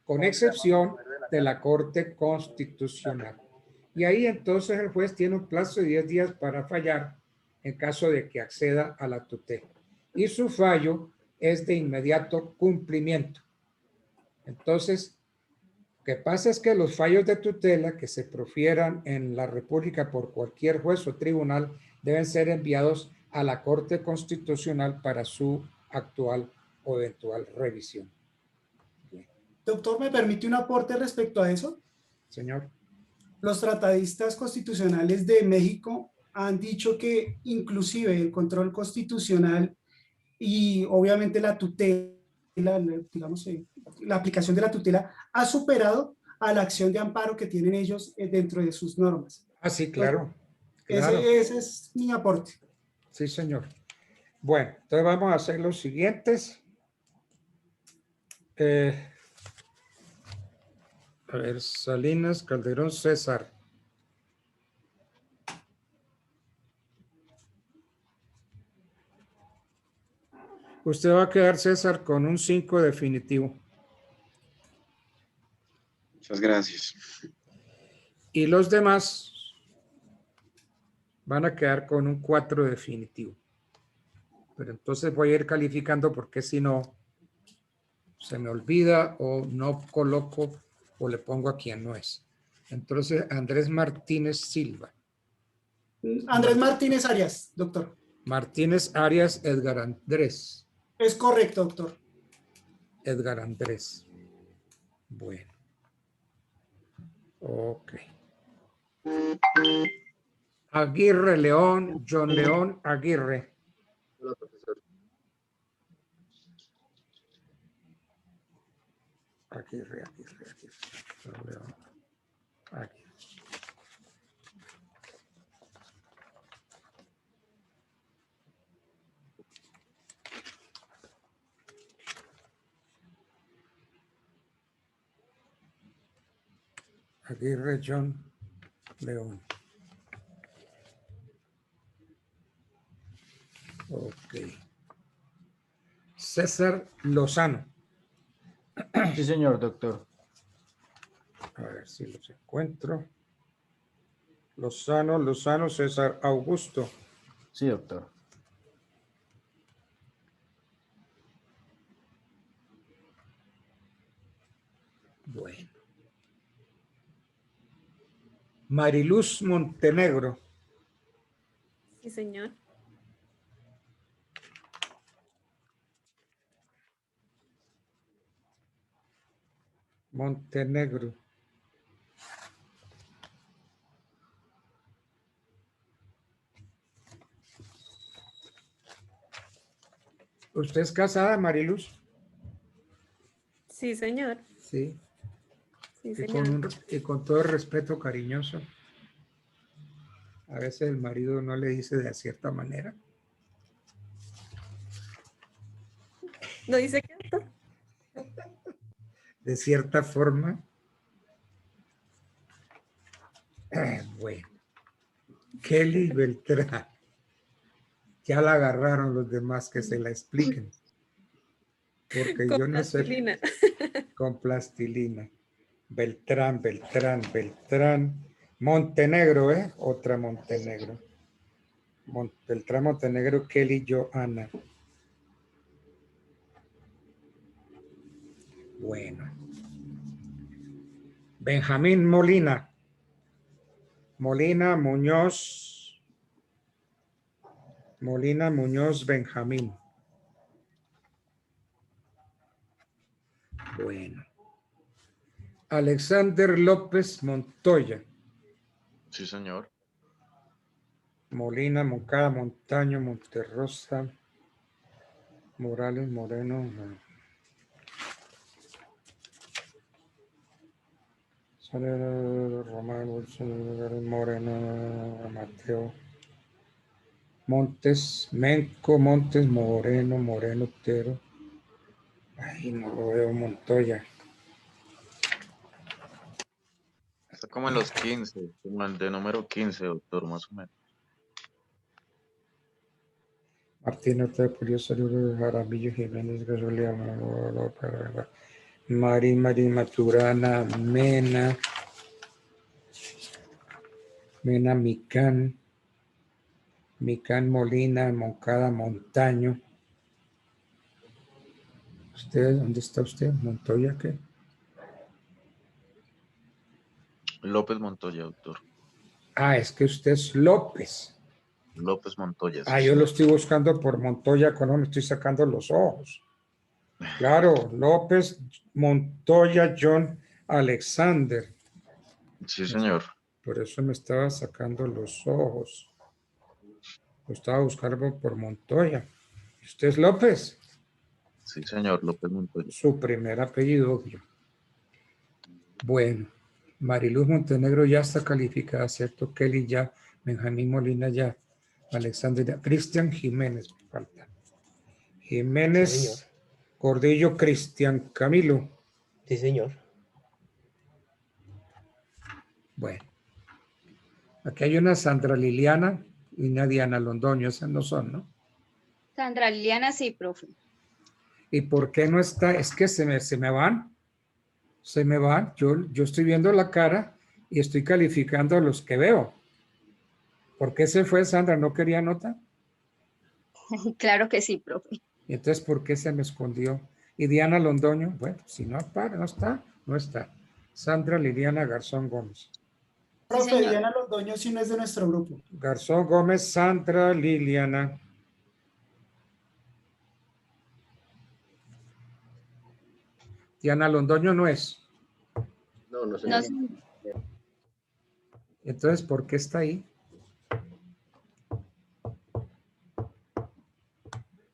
Speaker 2: con excepción de la Corte Constitucional. Y ahí entonces el juez tiene un plazo de 10 días para fallar en caso de que acceda a la tutela. Y su fallo es de inmediato cumplimiento. Entonces, lo que pasa es que los fallos de tutela que se profieran en la República por cualquier juez o tribunal deben ser enviados a la Corte Constitucional para su actual o eventual revisión.
Speaker 4: Doctor, ¿me permite un aporte respecto a eso?
Speaker 2: Señor.
Speaker 4: Los tratadistas constitucionales de México han dicho que inclusive el control constitucional y obviamente la tutela, digamos, la aplicación de la tutela ha superado a la acción de amparo que tienen ellos dentro de sus normas.
Speaker 2: Ah, sí, claro.
Speaker 4: Entonces,
Speaker 2: Claro.
Speaker 4: ese es mi aporte.
Speaker 2: Sí, señor. Bueno, entonces vamos a hacer los siguientes. A ver, Salinas, Calderón, César. Usted va a quedar, César, con un 5 definitivo.
Speaker 11: Muchas gracias.
Speaker 2: Y los demás van a quedar con un 4 definitivo. Pero entonces voy a ir calificando porque si no, se me olvida o no coloco o le pongo a quien no es. Entonces, Andrés Martínez Silva.
Speaker 4: Andrés Martínez Arias, doctor.
Speaker 2: Martínez Arias Edgar Andrés.
Speaker 4: Es correcto, doctor.
Speaker 2: Edgar Andrés. Bueno. Ok. Aguirre León, John León Aguirre.
Speaker 3: Hola, profesor.
Speaker 2: Aguirre. John León Aguirre. Aguirre John León. Ok. César Lozano.
Speaker 10: Sí, señor, doctor.
Speaker 2: A ver si los encuentro. Lozano, César Augusto.
Speaker 10: Sí, doctor.
Speaker 2: Bueno. Mariluz Montenegro.
Speaker 5: Sí, señor.
Speaker 2: Montenegro. ¿Usted es casada, Mariluz?
Speaker 5: Sí, señor.
Speaker 2: Sí.
Speaker 5: Sí,
Speaker 2: Y
Speaker 5: señor.
Speaker 2: con todo el respeto cariñoso. A veces el marido no le dice de cierta manera.
Speaker 5: ¿No dice qué?
Speaker 2: De cierta forma. Bueno. Kelly Beltrán. Ya la agarraron los demás, que se la expliquen. Porque
Speaker 5: Con
Speaker 2: yo no sé.
Speaker 5: plastilina.
Speaker 2: Con plastilina. Beltrán, Beltrán, Beltrán. Montenegro, ¿eh? Otra Montenegro. Beltrán, Montenegro, Kelly, Joana. Bueno. Benjamín Molina. Molina Muñoz. Molina Muñoz Benjamín. Bueno. Alexander López Montoya.
Speaker 9: Sí, señor.
Speaker 2: Molina, Moncada, Montaño, Monterrosa, Morales, Moreno. Román, Moreno, Mateo. Montes, Menco, Montes, Moreno, Moreno, Otero. Ay, no lo veo, Montoya.
Speaker 9: Está como en los 15, como el de número 15, doctor, más o menos.
Speaker 2: Martín Otero, Julio Saludo, Jaramillo, Jiménez, Gasolía, Mari Maturana, Mena, Micán, Molina, Moncada, Montaño. ¿Usted, dónde está usted? ¿Montoya qué?
Speaker 9: López Montoya, doctor.
Speaker 2: Ah, es que usted es López.
Speaker 9: López Montoya, sí,
Speaker 2: Ah, yo lo
Speaker 9: señor.
Speaker 2: estoy buscando por Montoya cuando me estoy sacando los ojos. Claro, López Montoya John Alexander.
Speaker 9: Sí, señor.
Speaker 2: Por eso me estaba sacando los ojos. Lo estaba buscando por Montoya. ¿Usted es López?
Speaker 9: Sí, señor, López Montoya.
Speaker 2: Su primer apellido, obvio. Bueno, Mariluz Montenegro ya está calificada, ¿cierto? Kelly ya, Benjamín Molina ya, Alexander ya, Cristian Jiménez, falta. Jiménez,
Speaker 7: Sí, señor.
Speaker 2: Cordillo, Cristian Camilo.
Speaker 7: Sí, señor.
Speaker 2: Bueno, aquí hay una Sandra Liliana y una Diana Londoño, esas no son, ¿no?
Speaker 1: Sandra Liliana, sí, profe.
Speaker 2: ¿Y por qué no está? Es que se me van. Se me van. Yo estoy viendo la cara y estoy calificando a los que veo. ¿Por qué se fue Sandra? ¿No quería nota?
Speaker 1: Claro que sí, profe.
Speaker 2: Y entonces, ¿por qué se me escondió? Y Diana Londoño, bueno, si no para, no está, no está. Sandra Liliana Garzón Gómez.
Speaker 4: Profe,
Speaker 1: señor.
Speaker 4: Diana Londoño sí no es de nuestro grupo.
Speaker 2: Garzón Gómez, Sandra Liliana. Diana Londoño no es.
Speaker 3: No, no,
Speaker 1: No,
Speaker 3: señor.
Speaker 1: señor.
Speaker 2: Entonces, ¿por qué está ahí?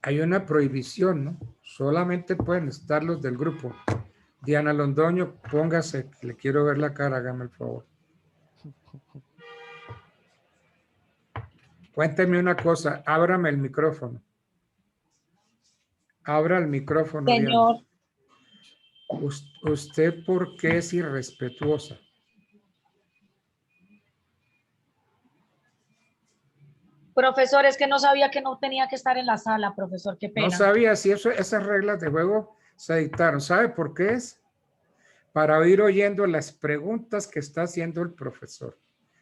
Speaker 2: Hay una prohibición, ¿no? Solamente pueden estar los del grupo. Diana Londoño, póngase, le quiero ver la cara, hágame el favor. Cuénteme una cosa, ábrame el micrófono. Abra el micrófono,
Speaker 12: Señor,
Speaker 2: Diana. ¿Usted por qué es irrespetuosa?
Speaker 12: profesor, es que no sabía que no tenía que estar en la sala, profesor, qué
Speaker 2: No
Speaker 12: pena.
Speaker 2: sabía si esas reglas de juego se dictaron. ¿Sabe por qué es? Para ir oyendo las preguntas que está haciendo el profesor.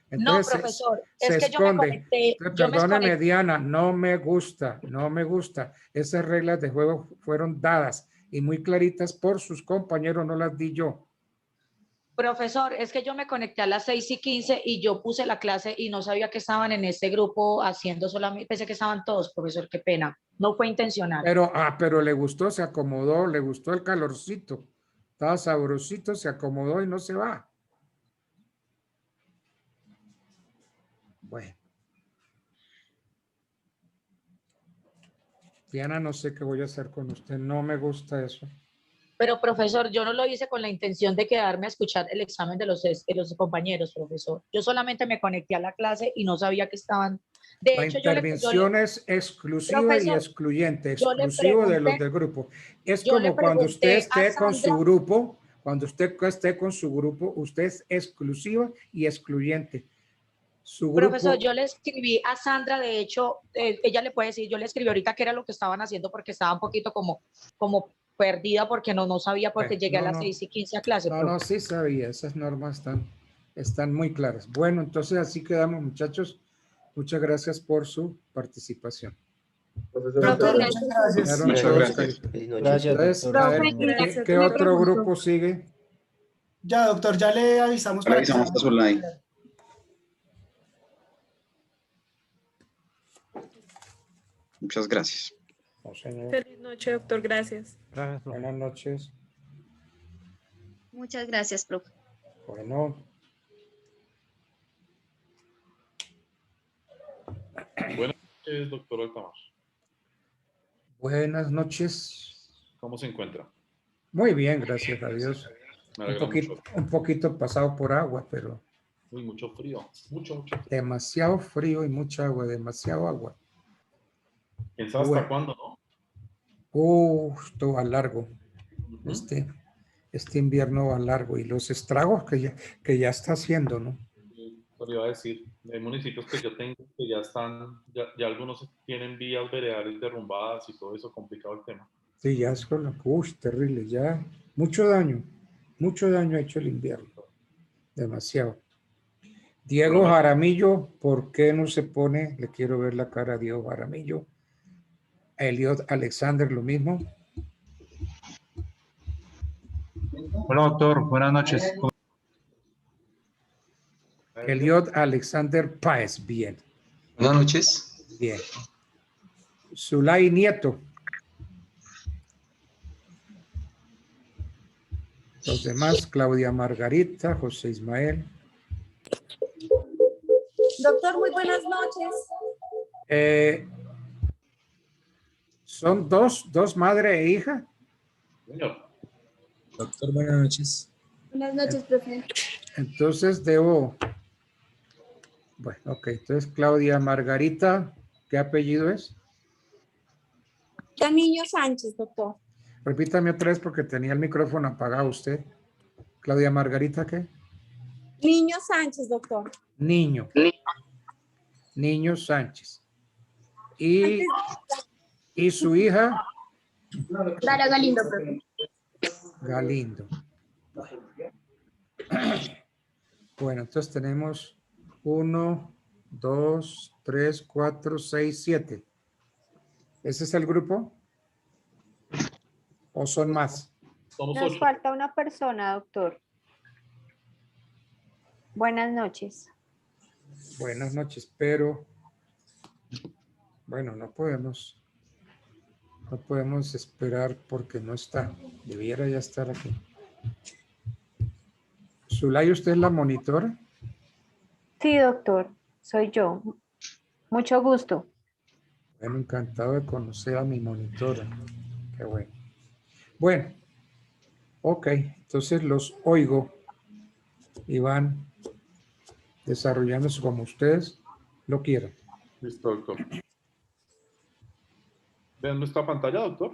Speaker 12: No,
Speaker 2: Entonces
Speaker 12: profesor,
Speaker 2: se
Speaker 12: es que yo me
Speaker 2: esconde.
Speaker 12: conecté,
Speaker 2: Perdóneme, Diana, no me gusta. Esas reglas de juego fueron dadas y muy claritas por sus compañeros, no las di yo.
Speaker 12: Profesor, es que yo me conecté a las 6:15 y yo puse la clase y no sabía que estaban en este grupo haciendo solamente, pensé que estaban todos, profesor, qué pena. No fue intencional.
Speaker 2: Pero le gustó, se acomodó, le gustó el calorcito. Estaba sabrosito, se acomodó y no se va. Bueno. Diana, no sé qué voy a hacer con usted. No me gusta eso.
Speaker 12: Pero, profesor, yo no lo hice con la intención de quedarme a escuchar el examen de los compañeros, profesor. Yo solamente me conecté a la clase y no sabía que estaban. De
Speaker 2: La
Speaker 12: hecho,
Speaker 2: intervención es exclusiva
Speaker 12: Profesor,
Speaker 2: y excluyente,
Speaker 12: yo le
Speaker 2: exclusivo de los
Speaker 12: pregunté-
Speaker 2: del grupo. Es
Speaker 12: yo le
Speaker 2: como cuando usted
Speaker 12: pregunté a
Speaker 2: esté con su
Speaker 12: Sandra-
Speaker 2: grupo, cuando usted esté con su grupo, usted es exclusiva y excluyente. Su grupo,
Speaker 12: Profesor, yo le escribí a Sandra, de hecho, ella le puede decir, yo le escribí ahorita qué era lo que estaban haciendo porque estaba un poquito como perdida porque no sabía porque llegué a las 6:15 a clase.
Speaker 2: No, sí sabía, esas normas están muy claras. Bueno, entonces así quedamos, muchachos. Muchas gracias por su participación.
Speaker 4: Doctor, muchas gracias.
Speaker 2: Quedaron
Speaker 11: Muchas
Speaker 2: todos
Speaker 11: gracias.
Speaker 2: calificados.
Speaker 7: Feliz noche.
Speaker 10: Gracias,
Speaker 2: Entonces,
Speaker 10: doctor.
Speaker 2: a ver,
Speaker 5: Gracias,
Speaker 2: ¿qué
Speaker 5: doctor.
Speaker 2: otro grupo sigue?
Speaker 4: Ya, doctor, ya le avisamos
Speaker 11: Ahora
Speaker 4: para que
Speaker 11: avisamos a
Speaker 4: salga.
Speaker 11: Zulay. Muchas gracias.
Speaker 2: No, señor.
Speaker 5: Feliz noche, doctor. Gracias.
Speaker 2: Buenas noches.
Speaker 1: Muchas gracias, profe.
Speaker 2: Bueno,
Speaker 13: Buenas noches, doctor Altamar.
Speaker 2: buenas noches.
Speaker 13: ¿Cómo se encuentra?
Speaker 2: Muy bien, gracias a Dios.
Speaker 13: Me alegra mucho.
Speaker 2: Un poquito pasado por agua, pero
Speaker 13: Uy, mucho frío. Mucho frío.
Speaker 2: demasiado frío y mucha agua, demasiado agua.
Speaker 13: ¿Quién sabe hasta
Speaker 2: Bueno.
Speaker 13: cuándo, no?
Speaker 2: Esto va largo. Este invierno va largo y los estragos que ya está haciendo, ¿no?
Speaker 13: Lo iba a decir. Hay municipios que yo tengo que ya están, ya algunos tienen vías veredales derrumbadas y todo eso, complicado el tema.
Speaker 2: Sí, ya es con terrible, ya mucho daño ha hecho el invierno, demasiado. Diego Jaramillo, ¿por qué no se pone? Le quiero ver la cara a Diego Jaramillo. Eliot Alexander, lo mismo.
Speaker 14: Hola, doctor. Buenas noches.
Speaker 2: Eliot Alexander Páez, bien.
Speaker 14: Buenas noches.
Speaker 2: Bien. Zulay Nieto. Los demás, Claudia Margarita, José Ismael.
Speaker 15: Doctor, muy buenas noches.
Speaker 2: ¿Son dos madre e hija?
Speaker 13: Señor.
Speaker 14: Doctor, buenas noches.
Speaker 15: Buenas noches, profe.
Speaker 2: Entonces debo... Bueno, ok. Entonces Claudia Margarita, ¿qué apellido es?
Speaker 15: Camillo Sánchez, doctor.
Speaker 2: Repítame otra vez porque tenía el micrófono apagado usted. Claudia Margarita, ¿qué?
Speaker 15: Niño Sánchez, doctor.
Speaker 2: Niño. Niño Sánchez. Y su hija.
Speaker 15: Dara Galindo, profe.
Speaker 2: Galindo. Bueno, entonces tenemos 1, 2, 3, 4, 6, 7. ¿Ese es el grupo? ¿O son más?
Speaker 13: Somos
Speaker 16: Nos
Speaker 13: 8.
Speaker 16: falta una persona, doctor. Buenas noches.
Speaker 2: Buenas noches, pero bueno, no podemos esperar porque no está. Debiera ya estar aquí. Zulay, ¿usted es la monitora?
Speaker 16: Sí, doctor, soy yo. Mucho gusto.
Speaker 2: Bueno, encantado de conocer a mi monitora. Qué bueno. Bueno, ok, entonces los oigo y van desarrollándose como ustedes lo quieran.
Speaker 13: Listo, doctor. ¿Ven nuestra pantalla, doctor?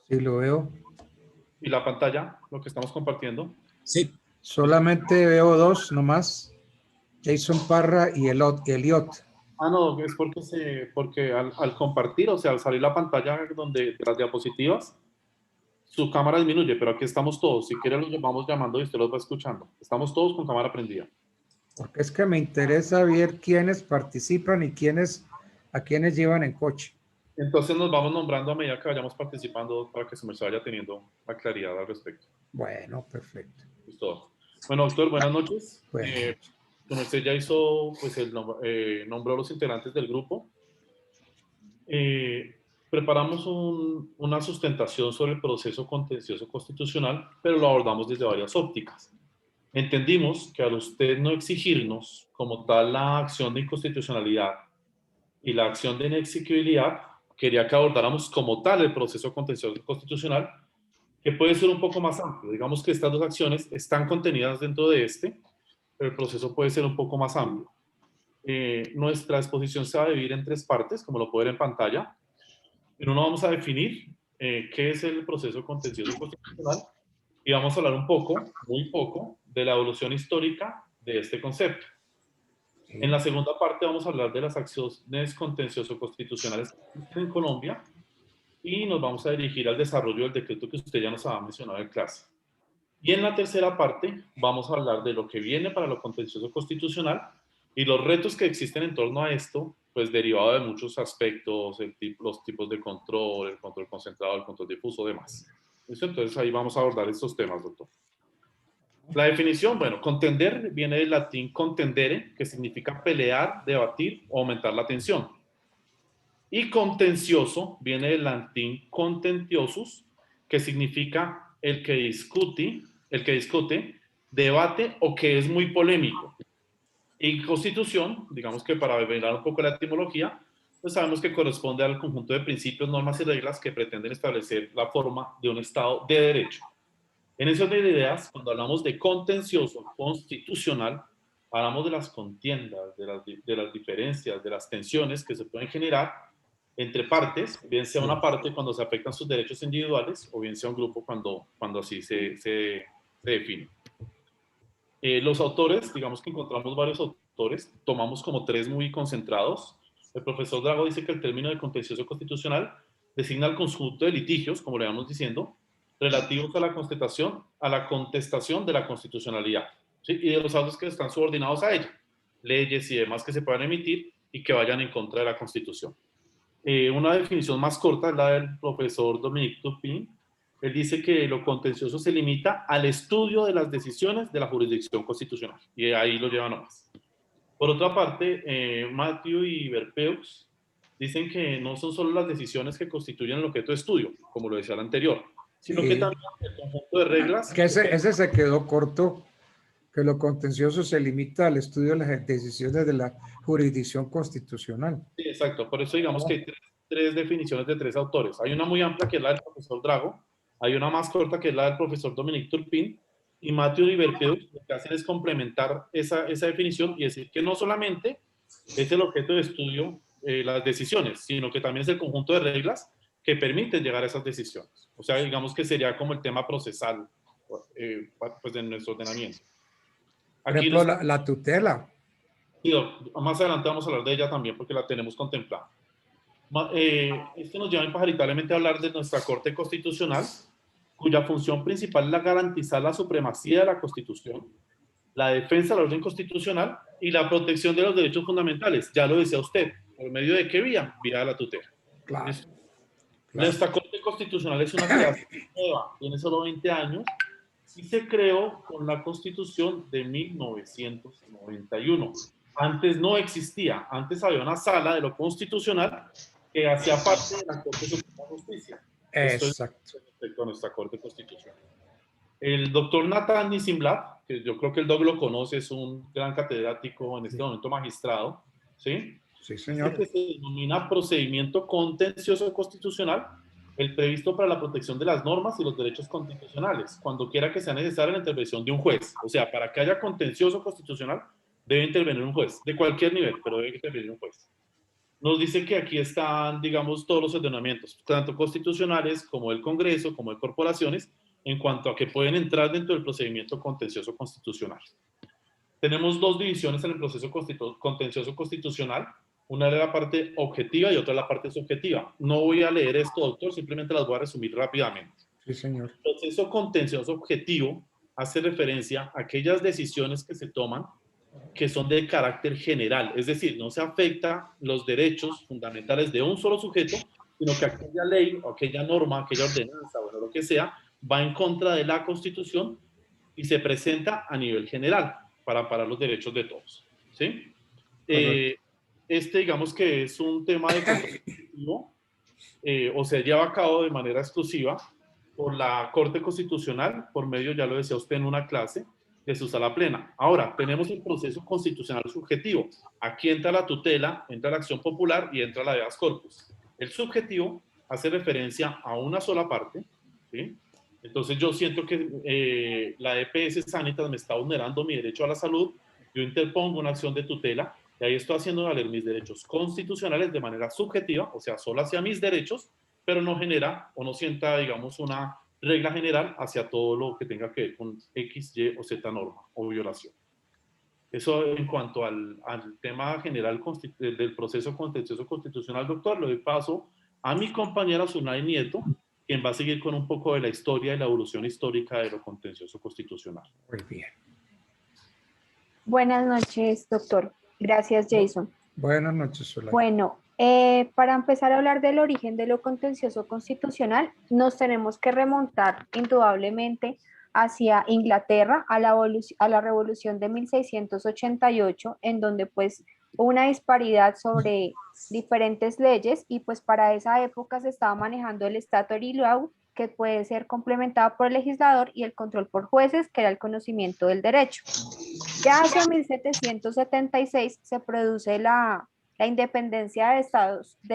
Speaker 2: Sí, lo veo.
Speaker 13: ¿Y la pantalla, lo que estamos compartiendo?
Speaker 2: Sí. Solamente veo dos nomás. Jason Parra y Eliot.
Speaker 13: Ah, no, es porque al compartir, o sea, al salir la pantalla de las diapositivas, su cámara disminuye, pero aquí estamos todos. Si quiere los vamos llamando y usted los va escuchando. Estamos todos con cámara prendida.
Speaker 2: Porque es que me interesa ver quiénes participan y a quiénes llevan en coche.
Speaker 13: Entonces nos vamos nombrando a medida que vayamos participando para que se me vaya teniendo la claridad al respecto.
Speaker 2: Bueno, perfecto.
Speaker 13: Es todo. Bueno, doctor, buenas noches.
Speaker 2: Buenas noches.
Speaker 13: Como usted ya hizo, pues nombró a los integrantes del grupo. Preparamos una sustentación sobre el proceso contencioso constitucional, pero lo abordamos desde varias ópticas. Entendimos que al usted no exigirnos como tal la acción de inconstitucionalidad y la acción de inexequibilidad, quería que abordáramos como tal el proceso contencioso constitucional, que puede ser un poco más amplio. Digamos que estas dos acciones están contenidas dentro de pero el proceso puede ser un poco más amplio. Nuestra exposición se va a dividir en 3 partes, como lo pueden ver en pantalla. En uno vamos a definir qué es el proceso contencioso constitucional y vamos a hablar un poco, muy poco, de la evolución histórica de este concepto. En la segunda parte vamos a hablar de las acciones contencioso-constitucionales en Colombia y nos vamos a dirigir al desarrollo del decreto que usted ya nos había mencionado en clase. Y en la tercera parte vamos a hablar de lo que viene para lo contencioso constitucional y los retos que existen en torno a esto, pues derivado de muchos aspectos, los tipos de control, el control concentrado, el control difuso, demás. ¿Listo? Entonces ahí vamos a abordar estos temas, doctor. La definición, bueno, contender viene del latín contendere, que significa pelear, debatir o aumentar la tensión. Y contencioso viene del latín contentiosus, que significa el que discute, debate o que es muy polémico. Y constitución, digamos que para revelar un poco la etimología, pues sabemos que corresponde al conjunto de principios, normas y reglas que pretenden establecer la forma de un Estado de derecho. En ese orden de ideas, cuando hablamos de contencioso constitucional, hablamos de las contiendas, de las diferencias, de las tensiones que se pueden generar entre partes, bien sea una parte cuando se afectan sus derechos individuales o bien sea un grupo cuando así se define. Los autores, digamos que encontramos varios autores, tomamos como 3 muy concentrados. El profesor Drago dice que el término de contencioso constitucional designa el conjunto de litigios, como le vamos diciendo, relativos a la contestación de la constitucionalidad, ¿sí? Y de los actos que están subordinados a ella, leyes y demás que se puedan emitir y que vayan en contra de la Constitución. Una definición más corta es la del profesor Dominique Turpin. Él dice que lo contencioso se limita al estudio de las decisiones de la jurisdicción constitucional, y ahí lo lleva nomás. Por otra parte, Matthew y Berpeux dicen que no son solo las decisiones que constituyen el objeto de estudio, como lo decía el anterior, sino que también el conjunto de reglas...
Speaker 2: Que ese se quedó corto, que lo contencioso se limita al estudio de las decisiones de la jurisdicción constitucional.
Speaker 13: Sí, exacto. Por eso digamos que hay 3 definiciones de 3 autores. Hay una muy amplia que es la del profesor Drago, hay una más corta que es la del profesor Dominique Turpin, y Matthew y Berpeux lo que hacen es complementar esa definición y decir que no solamente es el objeto de estudio las decisiones, sino que también es el conjunto de reglas que permiten llegar a esas decisiones. O sea, digamos que sería como el tema procesal pues de nuestro ordenamiento.
Speaker 2: Por ejemplo, la tutela.
Speaker 13: Sí, más adelante vamos a hablar de ella también porque la tenemos contemplada. Esto nos lleva imparentablemente a hablar de nuestra Corte Constitucional, cuya función principal es la garantizar la supremacía de la Constitución, la defensa del orden constitucional y la protección de los derechos fundamentales. Ya lo decía usted, ¿por medio de qué vía? Vía de la tutela.
Speaker 2: Claro.
Speaker 13: Nuestra Corte Constitucional es una creación nueva, tiene solo 20 años y se creó con la Constitución de 1991. Antes no existía, antes había una sala de lo constitucional que hacía parte de la Corte Suprema de Justicia.
Speaker 2: Exacto.
Speaker 13: Esto es respecto a nuestra Corte Constitucional. El doctor Nathan Nissenblatt, que yo creo que el doc lo conoce, es un gran catedrático, en este momento magistrado, ¿sí?
Speaker 2: Sí, señor.
Speaker 13: Este se denomina procedimiento contencioso constitucional, el previsto para la protección de las normas y los derechos constitucionales, cuando quiera que sea necesaria la intervención de un juez. O sea, para que haya contencioso constitucional, debe intervenir un juez, de cualquier nivel, pero debe intervenir un juez. Nos dice que aquí están, digamos, todos los ordenamientos, tanto constitucionales como del Congreso, como de corporaciones, en cuanto a que pueden entrar dentro del procedimiento contencioso constitucional. Tenemos 2 divisiones en el proceso contencioso constitucional, una es la parte objetiva y otra es la parte subjetiva. No voy a leer esto, doctor, simplemente las voy a resumir rápidamente.
Speaker 2: Sí, señor.
Speaker 13: El proceso contencioso objetivo hace referencia a aquellas decisiones que se toman que son de carácter general, es decir, no se afecta los derechos fundamentales de un solo sujeto, sino que aquella ley o aquella norma, aquella ordenanza, bueno, lo que sea, va en contra de la Constitución y se presenta a nivel general para amparar los derechos de todos, ¿sí? Digamos que es un tema de control ejecutivo, o se lleva a cabo de manera exclusiva por la Corte Constitucional, por medio, ya lo decía usted en una clase, de su sala plena. Ahora, tenemos el proceso constitucional subjetivo. Aquí entra la tutela, entra la acción popular y entra la habeas corpus. El subjetivo hace referencia a una sola parte, ¿sí? Entonces yo siento que la EPS Sanitas me está vulnerando mi derecho a la salud, yo interpongo una acción de tutela y ahí estoy haciendo valer mis derechos constitucionales de manera subjetiva, o sea, solo hacia mis derechos, pero no genera o no sienta, digamos, una regla general hacia todo lo que tenga que ver con X, Y o Z norma o violación. Eso en cuanto al tema general del proceso contencioso constitucional, doctor, le doy paso a mi compañera Zulay Nieto, quien va a seguir con un poco de la historia y la evolución histórica de lo contencioso constitucional.
Speaker 2: Muy bien.
Speaker 16: Buenas noches, doctor. Gracias, Jason.
Speaker 2: Buenas noches, Zulay.
Speaker 16: Bueno, para empezar a hablar del origen de lo contencioso constitucional, nos tenemos que remontar indudablemente hacia Inglaterra, a la revolución de 1688, en donde pues hubo una disparidad sobre diferentes leyes y pues para esa época se estaba manejando el statutory law, que puede ser complementado por el legislador, y el control por jueces, que era el conocimiento del derecho. Ya hacia 1776 se produce la independencia de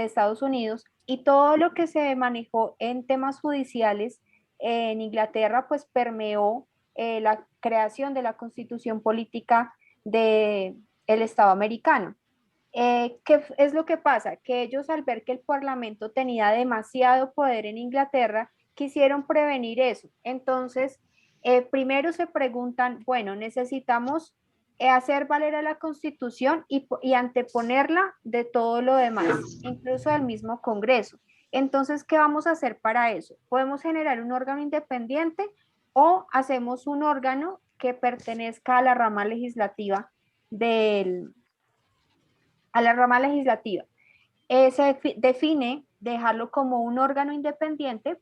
Speaker 16: Estados Unidos, y todo lo que se manejó en temas judiciales en Inglaterra pues permeó la creación de la constitución política del Estado americano. ¿Qué es lo que pasa? Que ellos, al ver que el Parlamento tenía demasiado poder en Inglaterra, quisieron prevenir eso. Entonces, primero se preguntan, bueno, necesitamos hacer valer a la Constitución y anteponerla de todo lo demás, incluso del mismo Congreso. Entonces, ¿qué vamos a hacer para eso? ¿Podemos generar un órgano independiente o hacemos un órgano que pertenezca a la rama legislativa se define dejarlo como un órgano independiente,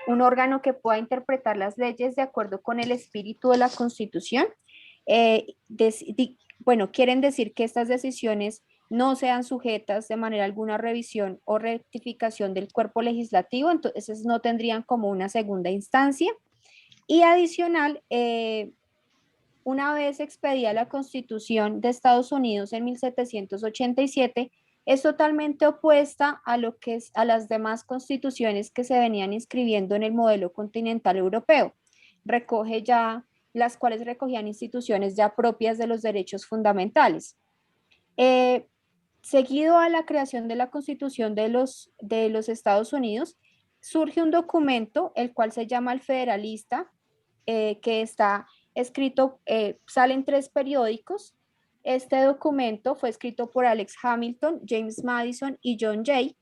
Speaker 16: un órgano que pueda interpretar las leyes de acuerdo con el espíritu de la Constitución. Bueno, quieren decir que estas decisiones no sean sujetas de manera alguna a revisión o rectificación del cuerpo legislativo, entonces no tendrían como una segunda instancia. Y adicional, una vez expedida la Constitución de Estados Unidos en 1787, es totalmente opuesta a lo que es a las demás constituciones que se venían inscribiendo en el modelo continental europeo. Recoge ya las cuales recogían instituciones ya propias de los derechos fundamentales. Seguido a la creación de la Constitución de los Estados Unidos, surge un documento, el cual se llama el Federalista, que está escrito, sale en 3 periódicos. Este documento fue escrito por Alex Hamilton, James Madison y John Jay,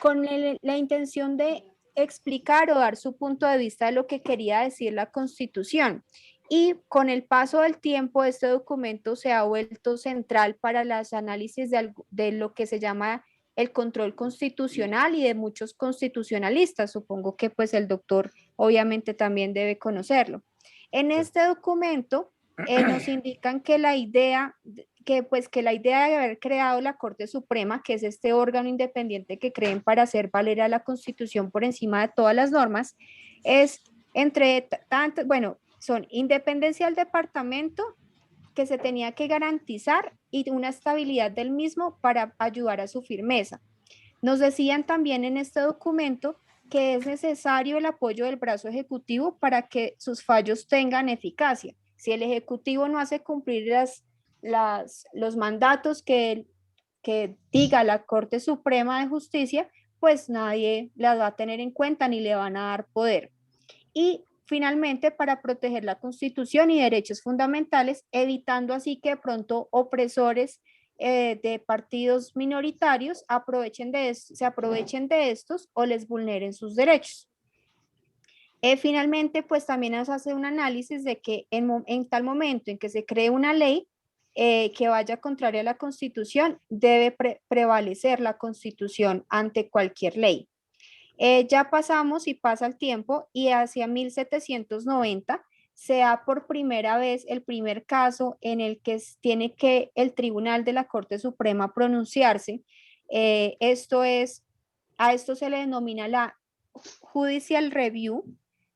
Speaker 16: con la intención de explicar o dar su punto de vista de lo que quería decir la Constitución. Y con el paso del tiempo, este documento se ha vuelto central para los análisis de lo que se llama el control constitucional y de muchos constitucionalistas. Supongo que pues el doctor obviamente también debe conocerlo. En este documento nos indican que la idea de haber creado la Corte Suprema, que es este órgano independiente que creen para hacer valer a la Constitución por encima de todas las normas, es son independencia del departamento, que se tenía que garantizar, y una estabilidad del mismo para ayudar a su firmeza. Nos decían también en este documento que es necesario el apoyo del brazo ejecutivo para que sus fallos tengan eficacia. Si el ejecutivo no hace cumplir los mandatos que diga la Corte Suprema de Justicia, pues nadie las va a tener en cuenta ni le van a dar poder. Y finalmente, para proteger la Constitución y derechos fundamentales, evitando así que de pronto opresores de partidos minoritarios se aprovechen de estos o les vulneren sus derechos. Finalmente, pues también nos hace un análisis de que en tal momento en que se cree una ley, que vaya contraria a la Constitución, debe prevalecer la Constitución ante cualquier ley. Ya pasamos y pasa el tiempo y hacia 1790 se da por primera vez el primer caso en el que tiene que el Tribunal de la Corte Suprema pronunciarse. A esto se le denomina la Judicial Review,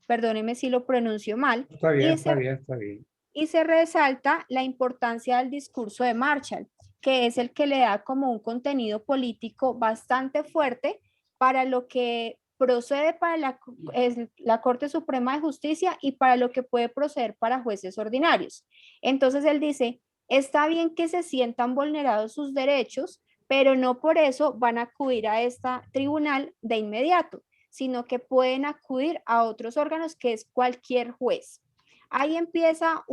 Speaker 16: perdóneme si lo pronuncio mal.
Speaker 2: Está bien, está bien, está bien.
Speaker 16: Y se resalta la importancia del discurso de Marshall, que es el que le da como un contenido político bastante fuerte para lo que procede para la Corte Suprema de Justicia y para lo que puede proceder para jueces ordinarios. Entonces él dice, está bien que se sientan vulnerados sus derechos, pero no por eso van a acudir a este tribunal de inmediato, sino que pueden acudir a otros órganos que es cualquier juez. Ahí empieza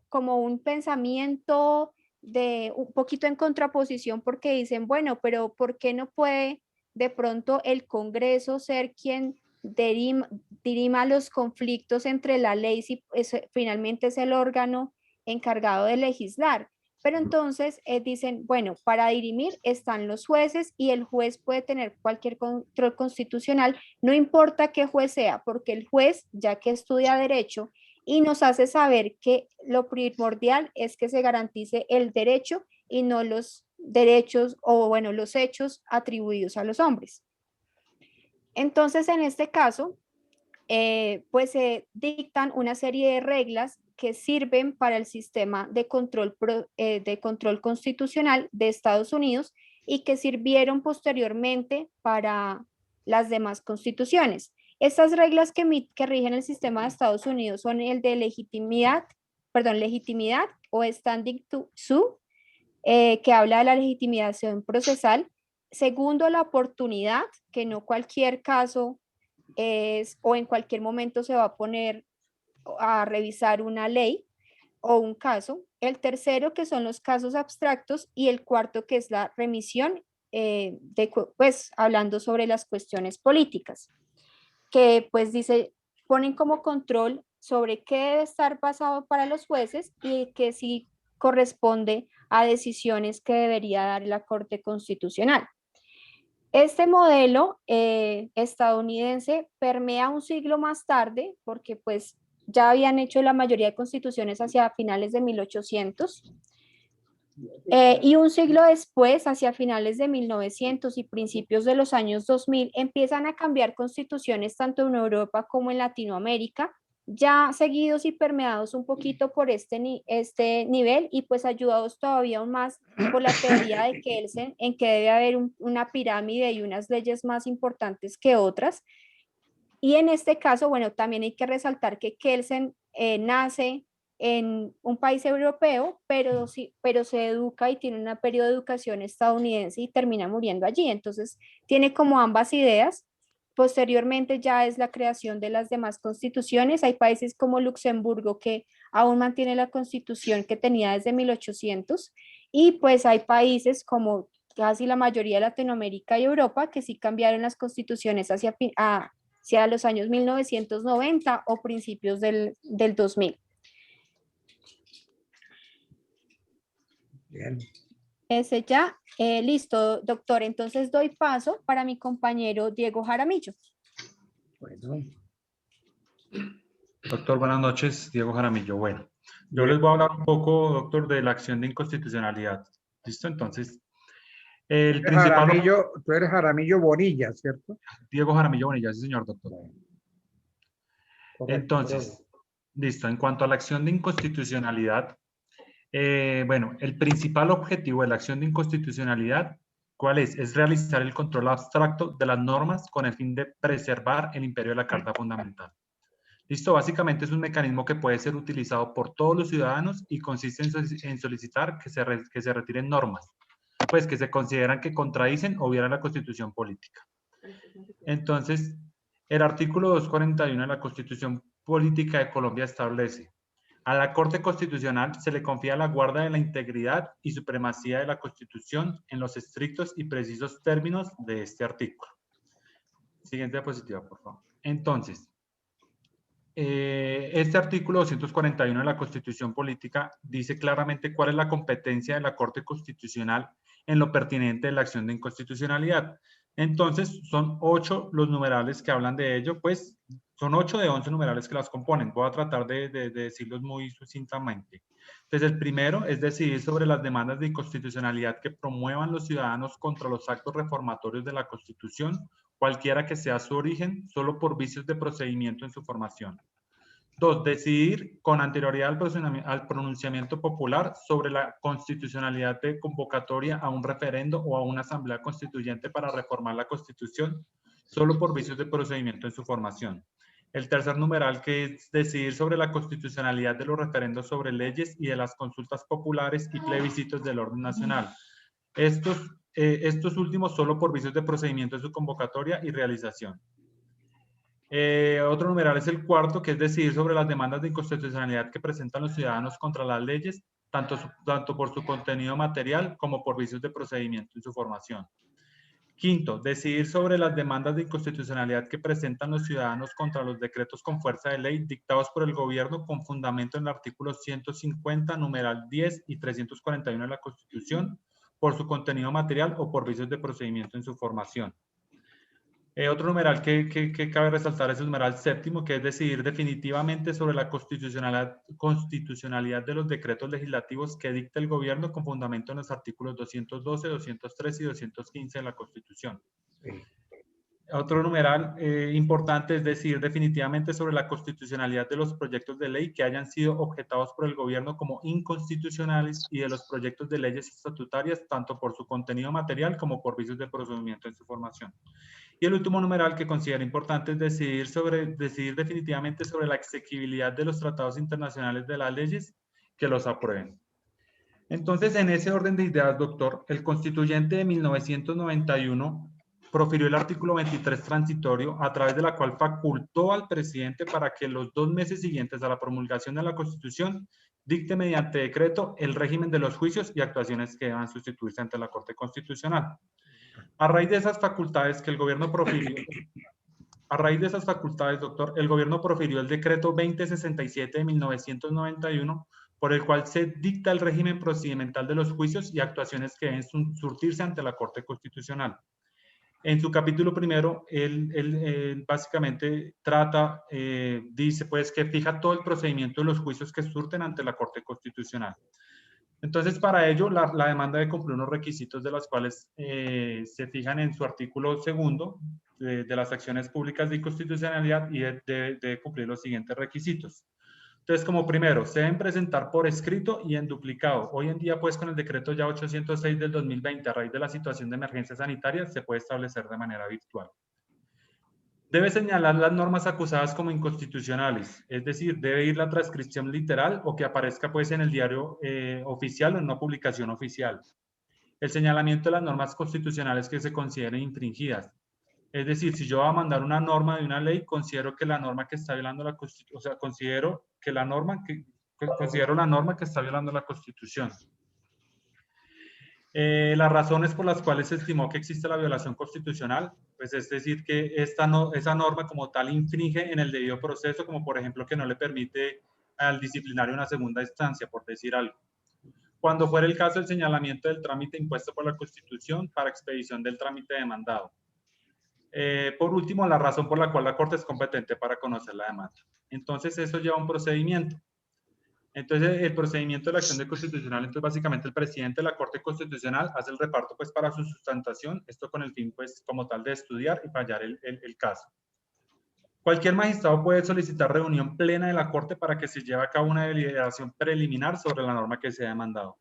Speaker 16: como un pensamiento de un poquito en contraposición, porque dicen, bueno, pero ¿por qué no puede de pronto el Congreso ser quien dirima los conflictos entre la ley si finalmente es el órgano encargado de legislar? Pero entonces dicen, bueno, para dirimir están los jueces y el juez puede tener cualquier control constitucional, no importa qué juez sea, porque el juez, ya que estudia derecho y nos hace saber que lo primordial es que se garantice el derecho y no los derechos o, bueno, los hechos atribuidos a los hombres. Entonces, en este caso, pues se dictan una serie de reglas que sirven para el sistema de control constitucional de Estados Unidos y que sirvieron posteriormente para las demás constituciones. Estas reglas que rigen el sistema de Estados Unidos son el de legitimidad o standing to sue, que habla de la legitimación procesal. Segundo, la oportunidad, que no cualquier caso o en cualquier momento se va a poner a revisar una ley o un caso. El tercero, que son los casos abstractos, y el cuarto, que es la remisión, pues hablando sobre las cuestiones políticas, que pues ponen como control sobre qué debe estar basado para los jueces y que sí corresponde a decisiones que debería dar la Corte Constitucional. Este modelo estadounidense permea un siglo más tarde, porque pues ya habían hecho la mayoría de constituciones hacia finales de 1800, y un siglo después, hacia finales de 1900 y principios de los años 2000, empiezan a cambiar constituciones tanto en Europa como en Latinoamérica, ya seguidos y permeados un poquito por este nivel y pues ayudados todavía aún más por la teoría de Kelsen, en que debe haber una pirámide y unas leyes más importantes que otras. Y en este caso, bueno, también hay que resaltar que Kelsen nace en un país europeo, pero se educa y tiene un periodo de educación estadounidense y termina muriendo allí. Entonces, tiene como ambas ideas. Posteriormente ya es la creación de las demás constituciones. Hay países como Luxemburgo que aún mantiene la constitución que tenía desde 1800 y pues hay países como casi la mayoría de Latinoamérica y Europa que sí cambiaron las constituciones hacia los años 1990 o principios del 2000.
Speaker 2: Bien.
Speaker 16: Ese ya, listo, doctor. Entonces doy paso para mi compañero Diego Jaramillo.
Speaker 2: Bueno.
Speaker 14: Doctor, buenas noches. Diego Jaramillo. Bueno, yo les voy a hablar un poco, doctor, de la acción de inconstitucionalidad. ¿Listo? Entonces, el principal...
Speaker 2: Tú eres Jaramillo Bonilla, ¿cierto?
Speaker 14: Diego Jaramillo Bonilla, sí, señor doctor.
Speaker 2: Correcto.
Speaker 14: Entonces, listo. En cuanto a la acción de inconstitucionalidad, bueno, el principal objetivo de la acción de inconstitucionalidad, ¿cuál es? Es realizar el control abstracto de las normas con el fin de preservar el imperio de la Carta Fundamental. Listo, básicamente es un mecanismo que puede ser utilizado por todos los ciudadanos y consiste en solicitar que se retiren normas, pues que se consideran que contradicen o violan la Constitución política. Entonces, el artículo 241 de la Constitución Política de Colombia establece: a la Corte Constitucional se le confía la guarda de la integridad y supremacía de la Constitución en los estrictos y precisos términos de este artículo. Siguiente diapositiva, por favor. Entonces, este artículo 241 de la Constitución Política dice claramente cuál es la competencia de la Corte Constitucional en lo pertinente de la acción de inconstitucionalidad. Entonces, son 8 los numerales que hablan de ello, pues son 8 de 11 numerales que las componen. Voy a tratar de decirlos muy sucintamente. Entonces, el primero es decidir sobre las demandas de inconstitucionalidad que promuevan los ciudadanos contra los actos reformatorios de la Constitución, cualquiera que sea su origen, solo por vicios de procedimiento en su formación. 2. Decidir con anterioridad al pronunciamiento popular sobre la constitucionalidad de convocatoria a un referendo o a una asamblea constituyente para reformar la Constitución, solo por vicios de procedimiento en su formación. El tercer numeral, que es decidir sobre la constitucionalidad de los referendos sobre leyes y de las consultas populares y plebiscitos del orden nacional. Estos últimos solo por vicios de procedimiento en su convocatoria y realización. Otro numeral es el cuarto, que es decidir sobre las demandas de inconstitucionalidad que presentan los ciudadanos contra las leyes, tanto por su contenido material como por vicios de procedimiento en su formación. Quinto, decidir sobre las demandas de inconstitucionalidad que presentan los ciudadanos contra los decretos con fuerza de ley dictados por el gobierno con fundamento en el artículo 150, numeral 10 y 341 de la Constitución, por su contenido material o por vicios de procedimiento en su formación. Otro numeral que cabe resaltar es el numeral séptimo, que es decidir definitivamente sobre la constitucionalidad de los decretos legislativos que dicta el gobierno con fundamento en los artículos 212, 213 y 215 de la Constitución. Sí. Otro numeral importante es decidir definitivamente sobre la constitucionalidad de los proyectos de ley que hayan sido objetados por el gobierno como inconstitucionales y de los proyectos de leyes estatutarias, tanto por su contenido material como por vicios de procedimiento en su formación. Y el último numeral que considero importante es decidir definitivamente sobre la exequibilidad de los tratados internacionales de las leyes que los aprueben. Entonces, en ese orden de ideas, doctor, el constituyente de 1991 profirió el artículo 23 transitorio, a través de la cual facultó al presidente para que los 2 meses siguientes a la promulgación de la Constitución dicte mediante decreto el régimen de los juicios y actuaciones que deban sustituirse ante la Corte Constitucional. A raíz de esas facultades que el gobierno profirió, doctor, el gobierno profirió el decreto 2067 de 1991, por el cual se dicta el régimen procedimental de los juicios y actuaciones que deben surtirse ante la Corte Constitucional. En su capítulo primero, él básicamente trata, dice pues que fija todo el procedimiento de los juicios que surten ante la Corte Constitucional. Entonces, para ello, la demanda debe cumplir unos requisitos de los cuales se fijan en su artículo segundo de las acciones públicas de inconstitucionalidad y debe cumplir los siguientes requisitos. Entonces, como primero, se deben presentar por escrito y en duplicado. Hoy en día, pues, con el decreto ya 806 del 2020, a raíz de la situación de emergencia sanitaria, se puede establecer de manera virtual. Debe señalar las normas acusadas como inconstitucionales, es decir, debe ir la transcripción literal o que aparezca, pues, en el diario oficial o en una publicación oficial. El señalamiento de las normas constitucionales que se consideren infringidas. Es decir, si yo voy a mandar una norma de una ley, considero que la norma que está violando la Constitución, o sea, considero la norma que está violando la Constitución. Las razones por las cuales se estimó que existe la violación constitucional, pues es decir, que esa norma como tal infringe en el debido proceso, como por ejemplo que no le permite al disciplinario una segunda instancia, por decir algo. Cuando fuera el caso, el señalamiento del trámite impuesto por la Constitución para expedición del trámite demandado. Por último, la razón por la cual la Corte es competente para conocer la demanda. Entonces, eso lleva a un procedimiento. Entonces, el procedimiento de la acción de constitucional, entonces básicamente el presidente de la Corte Constitucional hace el reparto pues para su sustentación, esto con el fin pues como tal de estudiar y fallar el caso. Cualquier magistrado puede solicitar reunión plena de la Corte para que se lleve a cabo una deliberación preliminar sobre la norma que se ha demandado.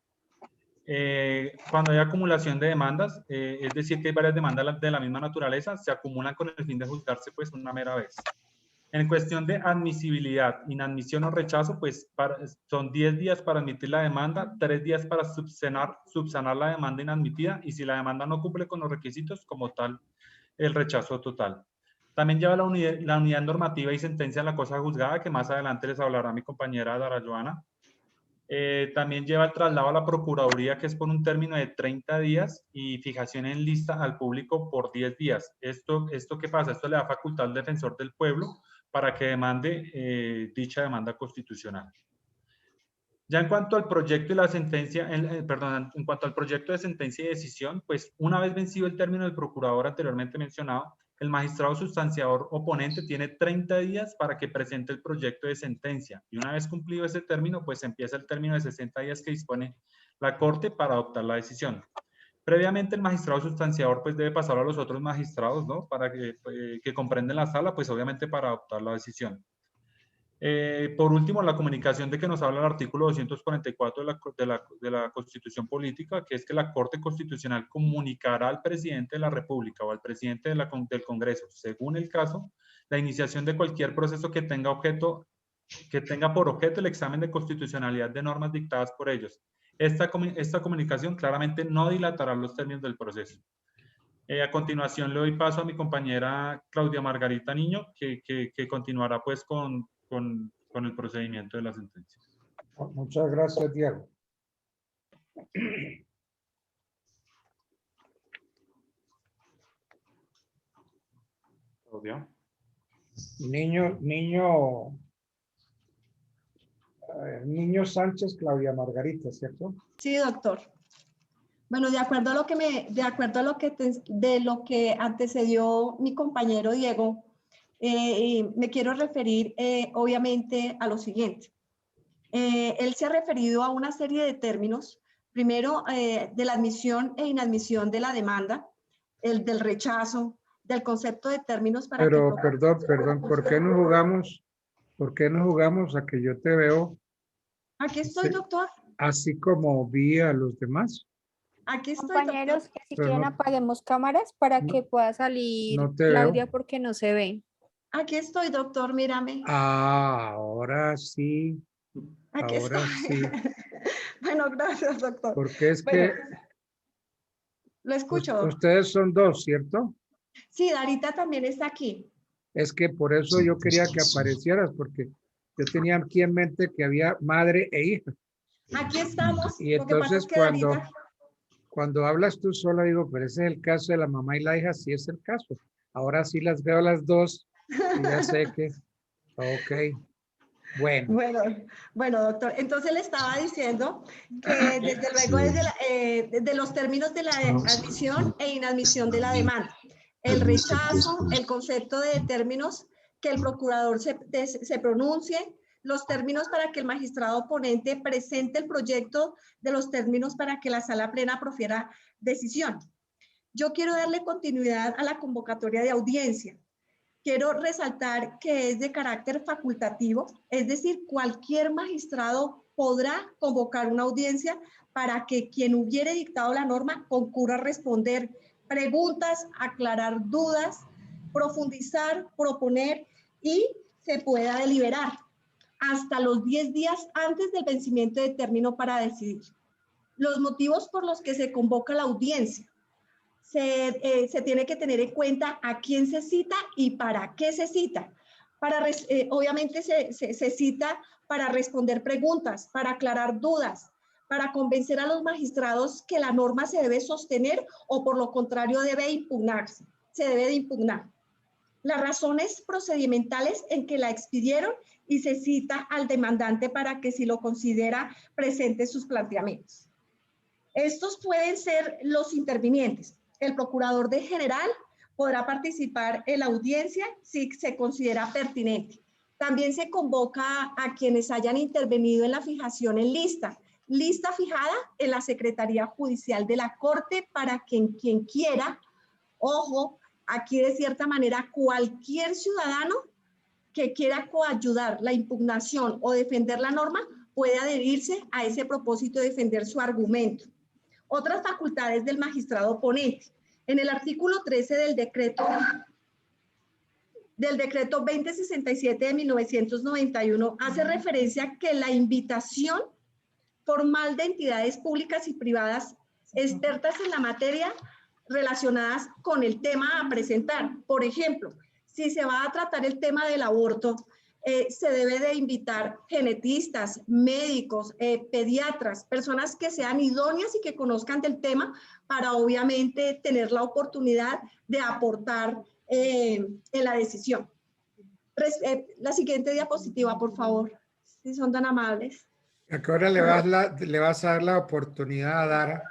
Speaker 14: Cuando hay acumulación de demandas, es decir, que hay varias demandas de la misma naturaleza, se acumulan con el fin de juzgarse pues una mera vez. En cuestión de admisibilidad, inadmisión o rechazo, pues son 10 días para admitir la demanda, 3 días para subsanar la demanda inadmitida y si la demanda no cumple con los requisitos, como tal, el rechazo total. También lleva la unidad normativa y sentencia en la cosa juzgada, que más adelante les hablará mi compañera Dara Joana. También lleva el traslado a la Procuraduría, que es por un término de 30 días y fijación en lista al público por 10 días. ¿Esto qué pasa? Esto le da facultad al defensor del pueblo para que demande dicha demanda constitucional. Ya en cuanto al proyecto y la sentencia, en cuanto al proyecto de sentencia y decisión, pues una vez vencido el término del procurador anteriormente mencionado, el magistrado sustanciador oponente tiene 30 días para que presente el proyecto de sentencia. Y una vez cumplido ese término, pues empieza el término de 60 días que dispone la Corte para adoptar la decisión. Previamente el magistrado sustanciador pues debe pasar a los otros magistrados, ¿no? Para que comprenden la sala, pues obviamente para adoptar la decisión. Por último, la comunicación de que nos habla el artículo 244 de la Constitución Política, que es que la Corte Constitucional comunicará al presidente de la República o al presidente del Congreso, según el caso, la iniciación de cualquier proceso que tenga por objeto el examen de constitucionalidad de normas dictadas por ellos. Esta comunicación claramente no dilatará los términos del proceso. A continuación le doy paso a mi compañera Claudia Margarita Niño, que continuará pues con el procedimiento de la sentencia.
Speaker 2: Muchas gracias, Diego.
Speaker 13: Claudia.
Speaker 2: Niño Sánchez, Claudia Margarita, ¿cierto?
Speaker 17: Sí, doctor. Bueno, de acuerdo a lo que antecedió mi compañero Diego, me quiero referir obviamente a lo siguiente. Él se ha referido a una serie de términos, primero de la admisión e inadmisión de la demanda, el del rechazo, del concepto de términos para
Speaker 2: Pero, perdón, ¿por qué no jugamos a que yo te veo?
Speaker 17: Aquí estoy, doctor.
Speaker 2: Así como vi a los demás.
Speaker 17: Aquí estoy,
Speaker 16: compañeros,
Speaker 17: doctor.
Speaker 16: que si quieren apaguemos cámaras para que pueda salir Claudia porque no se ve.
Speaker 17: Aquí estoy, doctor, mírame.
Speaker 2: Ah, ahora sí.
Speaker 17: Aquí
Speaker 2: ahora
Speaker 17: estoy.
Speaker 2: sí.
Speaker 17: Bueno, gracias, doctor.
Speaker 2: Porque es
Speaker 17: Bueno,
Speaker 2: que
Speaker 17: lo escucho.
Speaker 2: ustedes son dos, ¿cierto?
Speaker 17: Sí, Darita también está aquí.
Speaker 2: Es que por eso yo quería que aparecieras, porque yo tenía aquí en mente que había madre e hija.
Speaker 17: Aquí estamos.
Speaker 2: Y
Speaker 17: Lo que pasa
Speaker 2: entonces
Speaker 17: es que Darita...
Speaker 2: cuando hablas tú sola, digo, pero ese es el caso de la mamá y la hija, sí es el caso. Ahora sí las veo a las dos y ya sé que, ok,
Speaker 17: Bueno, doctor, entonces le estaba diciendo que desde luego desde los términos de la admisión e inadmisión de la demanda, el rechazo, el concepto de términos que el procurador se pronuncie, los términos para que el magistrado oponente presente el proyecto de los términos para que la sala plena profiera decisión. Yo quiero darle continuidad a la convocatoria de audiencia. Quiero resaltar que es de carácter facultativo, es decir, cualquier magistrado podrá convocar una audiencia para que quien hubiere dictado la norma concurra a responder preguntas, aclarar dudas, profundizar, proponer y se pueda deliberar hasta los 10 días antes del vencimiento de término para decidir. Los motivos por los que se convoca la audiencia. Se tiene que tener en cuenta a quién se cita y para qué se cita. Obviamente se cita para responder preguntas, para aclarar dudas, para convencer a los magistrados que la norma se debe sostener o por lo contrario debe impugnarse, se debe de impugnar. Las razones procedimentales en que la expidieron y se cita al demandante para que si lo considera presente sus planteamientos. Estos pueden ser los intervinientes. El procurador de general podrá participar en la audiencia si se considera pertinente. También se convoca a quienes hayan intervenido en la fijación en lista fijada en la Secretaría Judicial de la Corte para que quien quiera, ojo, aquí de cierta manera cualquier ciudadano que quiera coayudar la impugnación o defender la norma puede adherirse a ese propósito de defender su argumento. Otras facultades del magistrado oponente. En el artículo 13 del decreto 2067 de 1991 hace referencia a que la invitación formal de entidades públicas y privadas expertas en la materia relacionadas con el tema a presentar. Por ejemplo, si se va a tratar el tema del aborto, se debe de invitar genetistas, médicos, pediatras, personas que sean idóneas y que conozcan del tema para obviamente tener la oportunidad de aportar en la decisión. La siguiente diapositiva, por favor, si son tan amables.
Speaker 2: ¿A qué hora le vas a dar la oportunidad a Dara?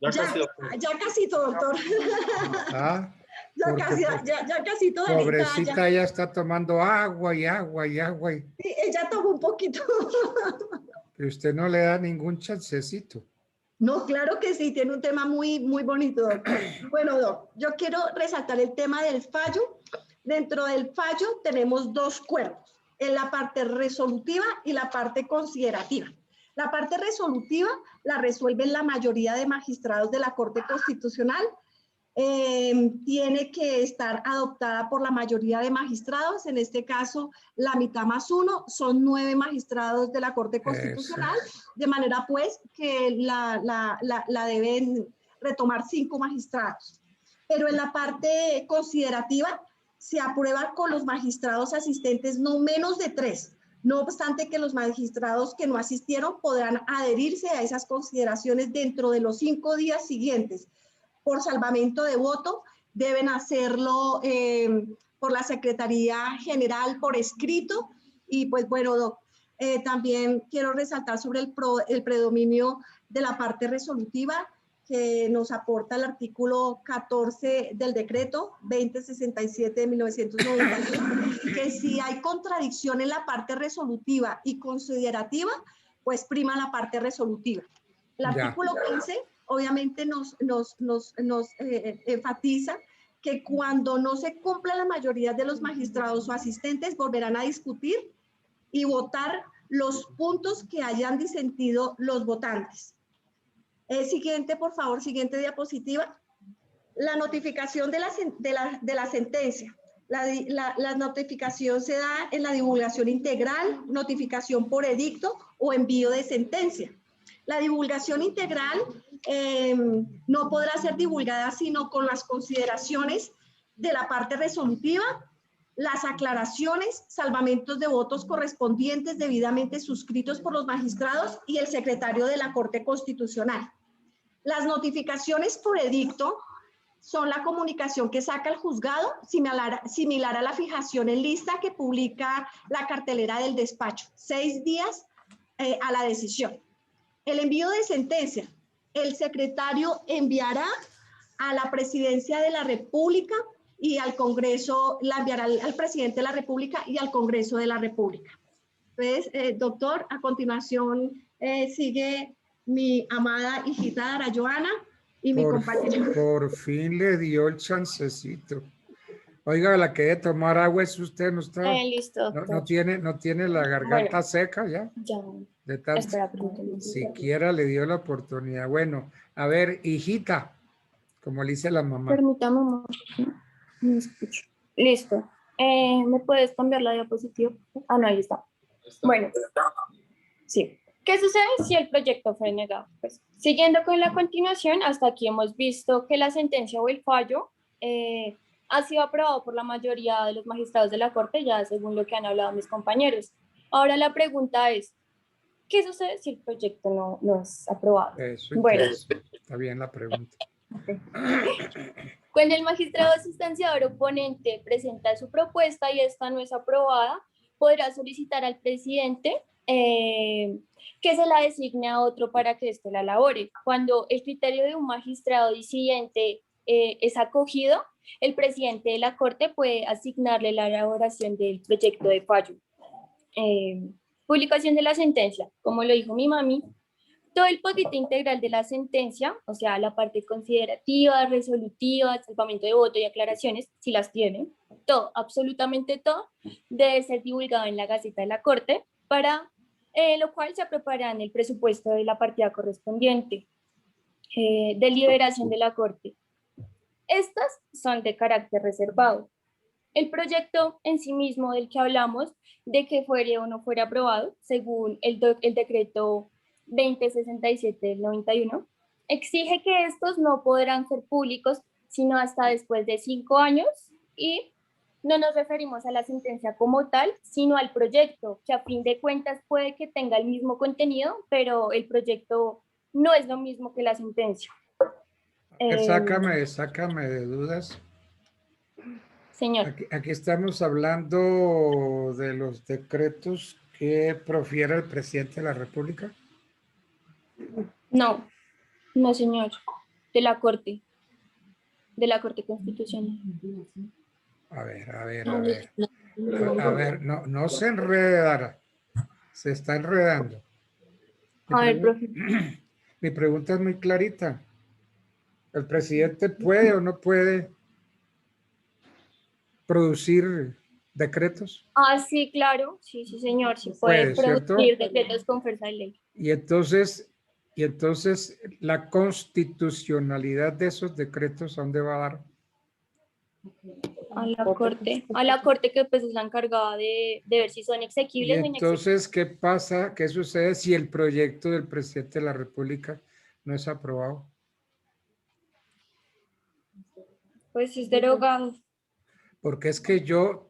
Speaker 17: Ya casi todo, doctor.
Speaker 2: ¿Ah?
Speaker 17: Ya casi todo.
Speaker 2: Pobrecita, ella está tomando agua y agua y agua.
Speaker 17: Sí, ella tomó un poquito.
Speaker 2: Y usted no le da ningún chancecito.
Speaker 17: No, claro que sí, tiene un tema muy, muy bonito, doctor. Bueno, doc, yo quiero resaltar el tema del fallo. Dentro del fallo tenemos dos cuerpos, en la parte resolutiva y la parte considerativa. La parte resolutiva la resuelven la mayoría de magistrados de la Corte Constitucional. Tiene que estar adoptada por la mayoría de magistrados, en este caso la mitad más uno, son 9 magistrados de la Corte Constitucional, de manera pues que la deben retomar 5 magistrados. Pero en la parte considerativa se aprueba con los magistrados asistentes no menos de 3, no obstante que los magistrados que no asistieron podrán adherirse a esas consideraciones dentro de los 5 días siguientes. Por salvamento de voto, deben hacerlo por la Secretaría General por escrito. Y pues bueno, también quiero resaltar sobre el predominio de la parte resolutiva que nos aporta el artículo 14 del decreto 2067 de 1991, que si hay contradicción en la parte resolutiva y considerativa, pues prima la parte resolutiva. El artículo 15 obviamente nos enfatiza que cuando no se cumpla la mayoría de los magistrados o asistentes, volverán a discutir y votar los puntos que hayan disentido los votantes. Siguiente, por favor, siguiente diapositiva. La notificación de la sentencia. La notificación se da en la divulgación integral, notificación por edicto o envío de sentencia. La divulgación integral no podrá ser divulgada sino con las consideraciones de la parte resolutiva, las aclaraciones, salvamentos de votos correspondientes debidamente suscritos por los magistrados y el secretario de la Corte Constitucional. Las notificaciones por edicto son la comunicación que saca el juzgado, similar a la fijación en lista que publica la cartelera del despacho, 6 días a la decisión. El envío de sentencia, el secretario enviará a la Presidencia de la República y al Congreso, la enviará al Presidente de la República y al Congreso de la República. Entonces, doctor, a continuación sigue mi amada hijita Dara Joana y mi compañera.
Speaker 2: Por fin le dio el chancecito. Oiga, la que debe tomar agua es usted, ¿no está?
Speaker 15: Listo,
Speaker 2: no tiene la garganta seca ya.
Speaker 15: Ya.
Speaker 2: De tanto,
Speaker 15: Espera,
Speaker 2: siquiera le dio la oportunidad. Bueno, a ver, hijita, como le dice la mamá.
Speaker 15: Permítame, amor. No escucho. Listo. ¿Me puedes cambiar la diapositiva? Ah, no, ahí está. Bueno, sí. ¿Qué sucede si el proyecto fue negado? Pues, siguiendo con la continuación, hasta aquí hemos visto que la sentencia o el fallo ha sido aprobado por la mayoría de los magistrados de la Corte, ya según lo que han hablado mis compañeros. Ahora la pregunta es, ¿qué sucede si el proyecto no es aprobado?
Speaker 2: Eso
Speaker 15: bueno,
Speaker 2: está bien la pregunta.
Speaker 15: Okay. Cuando el magistrado sustanciador oponente presenta su propuesta y esta no es aprobada, podrá solicitar al presidente que se la designe a otro para que éste la elabore. Cuando el criterio de un magistrado disidente es acogido, el presidente de la Corte puede asignarle la elaboración del proyecto de fallo. Publicación de la sentencia. Como lo dijo mi mami, todo el paquete integral de la sentencia, o sea, la parte considerativa, resolutiva, salvamento de voto y aclaraciones, si las tiene, todo, absolutamente todo, debe ser divulgado en la Gaceta de la Corte, para lo cual se aprobará en el presupuesto de la partida correspondiente. Deliberación de la Corte. Estas son de carácter reservado. El proyecto en sí mismo del que hablamos, de que fuera o no fuera aprobado, según el decreto 2067 del 91, exige que estos no podrán ser públicos sino hasta después de 5 años y no nos referimos a la sentencia como tal, sino al proyecto, que a fin de cuentas puede que tenga el mismo contenido, pero el proyecto no es lo mismo que la sentencia.
Speaker 2: Sácame de dudas.
Speaker 15: Señor.
Speaker 2: Aquí estamos hablando de los decretos que profiere el presidente de la República.
Speaker 15: No, no, señor. De la Corte Constitucional.
Speaker 2: A ver, no se enredara. Se está enredando.
Speaker 15: A ver, profe.
Speaker 2: Mi pregunta es muy clarita. ¿El presidente puede o no puede producir decretos?
Speaker 15: Ah, sí, claro. Sí, señor. Sí puede
Speaker 2: ¿cierto?
Speaker 15: producir decretos con fuerza de ley.
Speaker 2: Y entonces, la constitucionalidad de esos decretos, ¿a dónde va a dar?
Speaker 15: A la corte que pues es la encargada de ver si son
Speaker 2: Y
Speaker 15: exequibles o inexequibles.
Speaker 2: entonces, ¿qué pasa? ¿Qué sucede si el proyecto del presidente de la República no es aprobado?
Speaker 15: Pues es derogado.
Speaker 2: Porque es que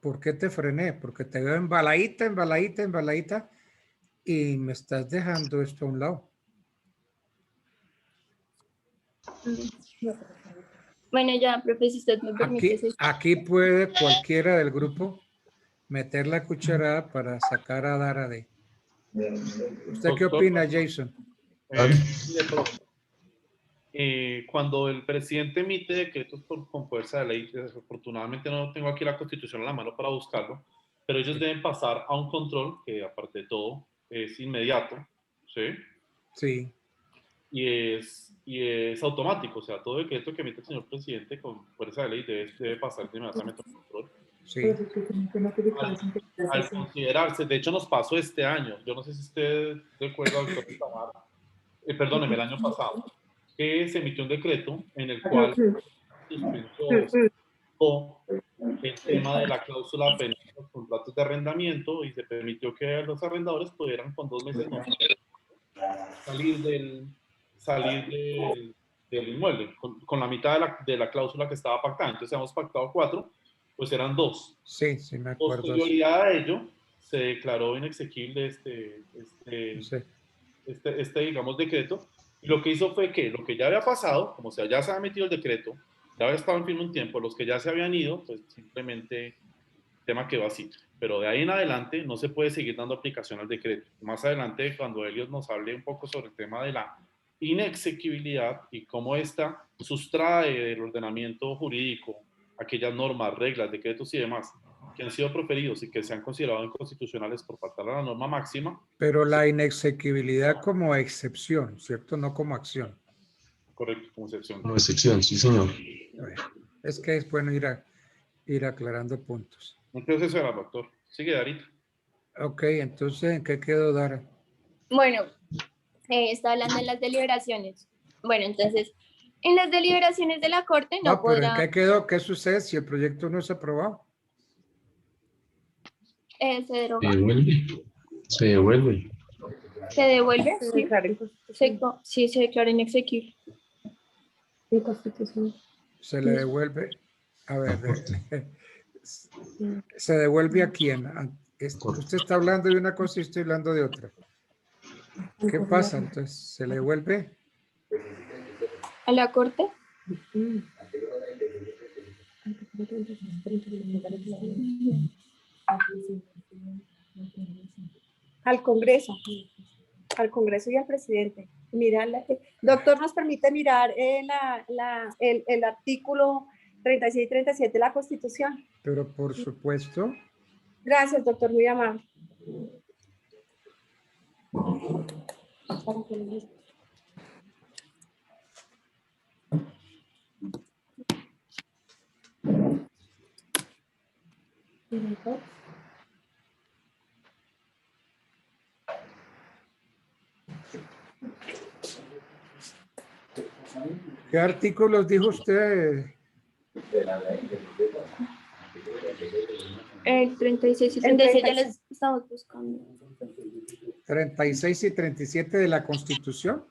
Speaker 2: ¿por qué te frené? Porque te veo embaladita y me estás dejando esto a un lado.
Speaker 15: Bueno, ya, profe, si usted me permite.
Speaker 2: Aquí puede cualquiera del grupo meter la cucharada para sacar a Dara de. ¿Usted qué opina, Jason?
Speaker 13: Cuando el presidente emite decretos con fuerza de ley, desafortunadamente no tengo aquí la Constitución a la mano para buscarlo, pero ellos deben pasar a un control que, aparte de todo, es inmediato, ¿sí?
Speaker 2: Sí.
Speaker 13: Y es automático, o sea, todo decreto que emite el señor presidente con fuerza de ley debe pasar inmediatamente al control.
Speaker 2: Sí.
Speaker 13: Al considerarse, de hecho nos pasó este año, yo no sé si usted recuerda, doctor Itamar, perdóneme, el año pasado, que se emitió un decreto en el cual suspendió el tema de la cláusula penal de los contratos de arrendamiento y se permitió que los arrendadores pudieran con 2 meses no salir del inmueble con la mitad de la cláusula que estaba pactada. Entonces hemos pactado 4, pues eran 2.
Speaker 2: Sí, me acuerdo.
Speaker 13: Posterioridad a ello, se declaró inexequible digamos, decreto. Y lo que hizo fue que lo que ya había pasado, como ya se había metido el decreto, ya había estado en firme un tiempo, los que ya se habían ido, pues simplemente el tema quedó así. Pero de ahí en adelante no se puede seguir dando aplicación al decreto. Más adelante, cuando Elios nos hable un poco sobre el tema de la inexequibilidad y cómo esta sustrae del ordenamiento jurídico aquellas normas, reglas, decretos y demás que han sido proferidos y que se han considerado inconstitucionales por faltar a la norma máxima.
Speaker 2: Pero la inexequibilidad como excepción, ¿cierto? No como acción.
Speaker 13: Correcto, como excepción.
Speaker 18: Como excepción, sí, señor.
Speaker 2: Es que es bueno ir aclarando puntos.
Speaker 13: Entonces eso era, doctor. Sigue, Darita.
Speaker 2: Ok, entonces, ¿en qué quedó, Dara?
Speaker 15: Bueno, está hablando de las deliberaciones. Bueno, entonces, en las deliberaciones de la Corte no podrá...
Speaker 2: pero ¿en qué quedó? ¿Qué sucede si el proyecto no es aprobado?
Speaker 15: Se deroga.
Speaker 18: Se devuelve.
Speaker 15: ¿Se devuelve? Sí, se declara inexequible.
Speaker 2: Se le devuelve. A ver, ¿se devuelve a quién? Usted está hablando de una cosa y estoy hablando de otra. ¿Qué pasa? Entonces, ¿se le devuelve?
Speaker 15: ¿A la Corte?
Speaker 17: Al Congreso y al presidente. Mira, doctor, ¿nos permite mirar el artículo 36 y 37 de la Constitución?
Speaker 2: Pero por supuesto.
Speaker 17: Gracias, doctor, muy amable.
Speaker 2: ¿Qué artículos dijo usted?
Speaker 15: El 36 y 37 ya les estamos buscando.
Speaker 2: 36 y 37 de la Constitución.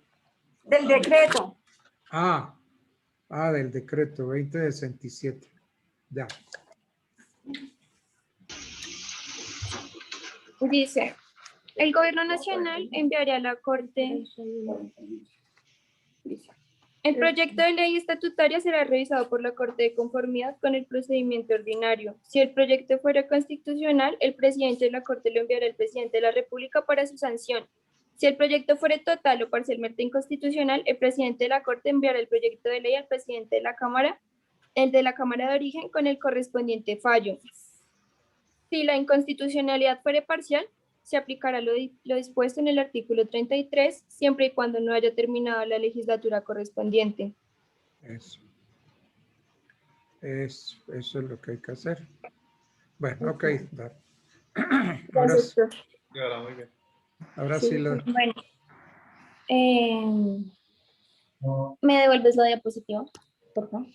Speaker 17: Del decreto.
Speaker 2: Del decreto 2067. Ya.
Speaker 15: Dice, el Gobierno Nacional enviará a la Corte El proyecto de ley estatutaria será revisado por la Corte de Conformidad con el procedimiento ordinario. Si el proyecto fuera constitucional, el presidente de la Corte lo enviará al presidente de la República para su sanción. Si el proyecto fuera total o parcialmente inconstitucional, el presidente de la Corte enviará el proyecto de ley al presidente de la Cámara, el de la Cámara de Origen, con el correspondiente fallo. Si la inconstitucionalidad fuera parcial, se aplicará lo dispuesto en el artículo 33, siempre y cuando no haya terminado la legislatura correspondiente.
Speaker 2: Eso. Eso es lo que hay que hacer. Bueno, ok. Ahora,
Speaker 13: Muy bien.
Speaker 2: ahora sí lo...
Speaker 15: Bueno, ¿me devuelves la diapositiva, por favor?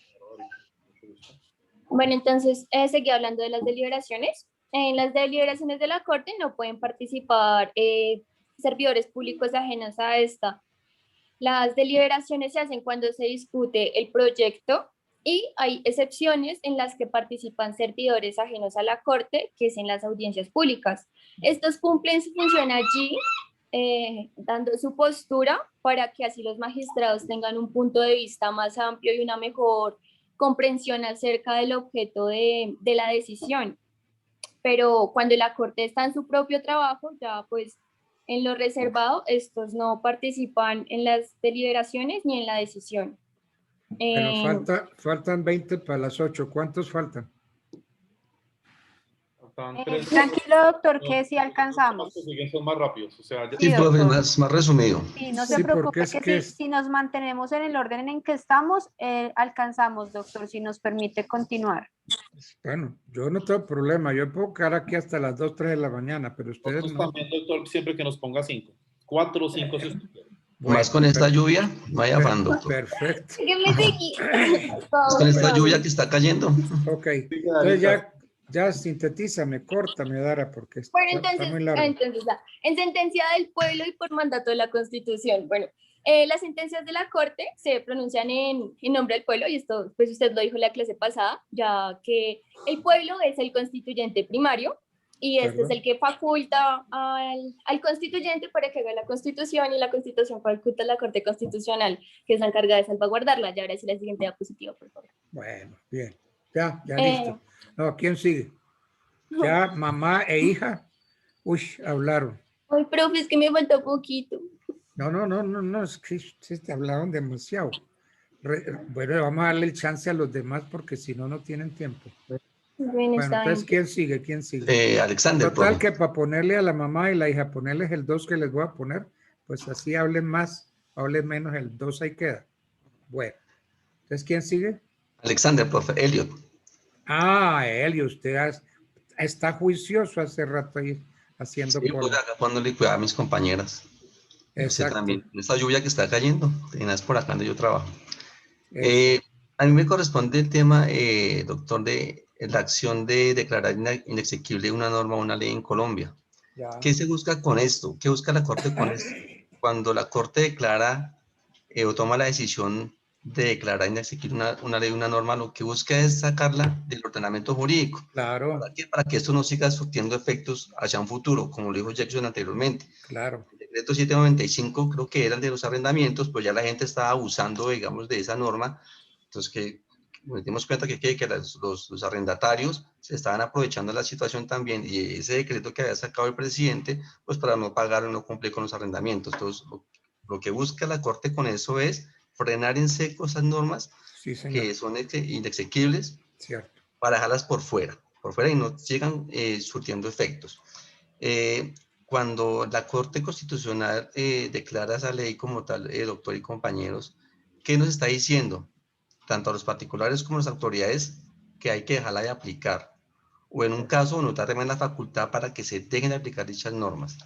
Speaker 15: Bueno, entonces, seguí hablando de las deliberaciones. En las deliberaciones de la Corte no pueden participar servidores públicos ajenos a esta. Las deliberaciones se hacen cuando se discute el proyecto y hay excepciones en las que participan servidores ajenos a la Corte, que es en las audiencias públicas. Estos cumplen su función allí, dando su postura para que así los magistrados tengan un punto de vista más amplio y una mejor comprensión acerca del objeto de la decisión. Pero cuando la Corte está en su propio trabajo, ya pues en lo reservado, estos no participan en las deliberaciones ni en la decisión.
Speaker 2: Pero faltan 20 para las 8. ¿Cuántos faltan?
Speaker 16: Tranquilo, doctor, que sí alcanzamos.
Speaker 13: Son más rápidos. O sea,
Speaker 18: Sí, profe, más resumido.
Speaker 16: Sí, no se preocupe, que si nos mantenemos en el orden en que estamos, alcanzamos, doctor, si nos permite continuar.
Speaker 2: Bueno, yo no tengo problema. Yo puedo quedar aquí hasta las 2, 3 de la mañana, pero ustedes
Speaker 13: nosotros
Speaker 2: no.
Speaker 13: también, doctor, siempre que nos ponga 5. 4 o 5 si usted quiere.
Speaker 18: Bueno, más con esta lluvia, no hay afán, doctor.
Speaker 2: Perfecto.
Speaker 18: Con esta lluvia que está cayendo.
Speaker 2: Ok, entonces ya sintetízame, córtame, Dara, porque
Speaker 15: bueno,
Speaker 2: está muy largo.
Speaker 15: entonces, en sentencia del pueblo y por mandato de la Constitución, bueno, las sentencias de la Corte se pronuncian en nombre del pueblo, y esto pues usted lo dijo en la clase pasada, ya que el pueblo es el constituyente primario, y este es el que faculta al constituyente para que haga la Constitución, y la Constitución faculta a la Corte Constitucional, que es la encargada de salvaguardarla. Ya ahora sí la siguiente diapositiva, por favor.
Speaker 2: Bueno, bien. Ya listo. No, ¿quién sigue? Ya mamá e hija, hablaron.
Speaker 15: Ay, profe, es que me falta poquito.
Speaker 2: No, es que te hablaron demasiado. Bueno, vamos a darle el chance a los demás porque si no, no tienen tiempo. Bueno, entonces, ¿quién sigue?
Speaker 18: Alexander.
Speaker 2: Total, que para ponerle a la mamá y la hija, ponerles el 2 que les voy a poner, pues así hablen más, hablen menos, el 2 ahí queda. Bueno, entonces, ¿quién sigue?
Speaker 18: Alexander, profe, Elliot.
Speaker 2: Elliot, usted está juicioso hace rato ahí haciendo
Speaker 18: cola. Cuando le cuidaba a mis compañeras. Exacto. También, esta lluvia que está cayendo, es por acá donde yo trabajo. A mí me corresponde el tema, doctor, de la acción de declarar inexequible una norma o una ley en Colombia. ¿Qué se busca con esto? ¿Qué busca la Corte con esto? Cuando la Corte declara o toma la decisión de declarar inexequible una ley, una norma, lo que busca es sacarla del ordenamiento jurídico.
Speaker 2: Claro.
Speaker 18: Para que esto no siga surtiendo efectos hacia un futuro, como lo dijo Jackson anteriormente.
Speaker 2: Claro.
Speaker 18: El decreto 795 creo que eran de los arrendamientos, pues ya la gente estaba abusando, digamos, de esa norma. Entonces, que nos dimos cuenta que los arrendatarios se estaban aprovechando de la situación también, y ese decreto que había sacado el presidente, pues para no pagar o no cumplir con los arrendamientos. Entonces, lo que busca la Corte con eso es frenar en seco esas normas que son inexequibles, para dejarlas por fuera y no sigan surtiendo efectos. Cuando la Corte Constitucional declara esa ley como tal, doctor y compañeros, ¿qué nos está diciendo? Tanto a los particulares como a las autoridades, que hay que dejarla de aplicar, o en un caso no darle la facultad para que se dejen de aplicar dichas normas.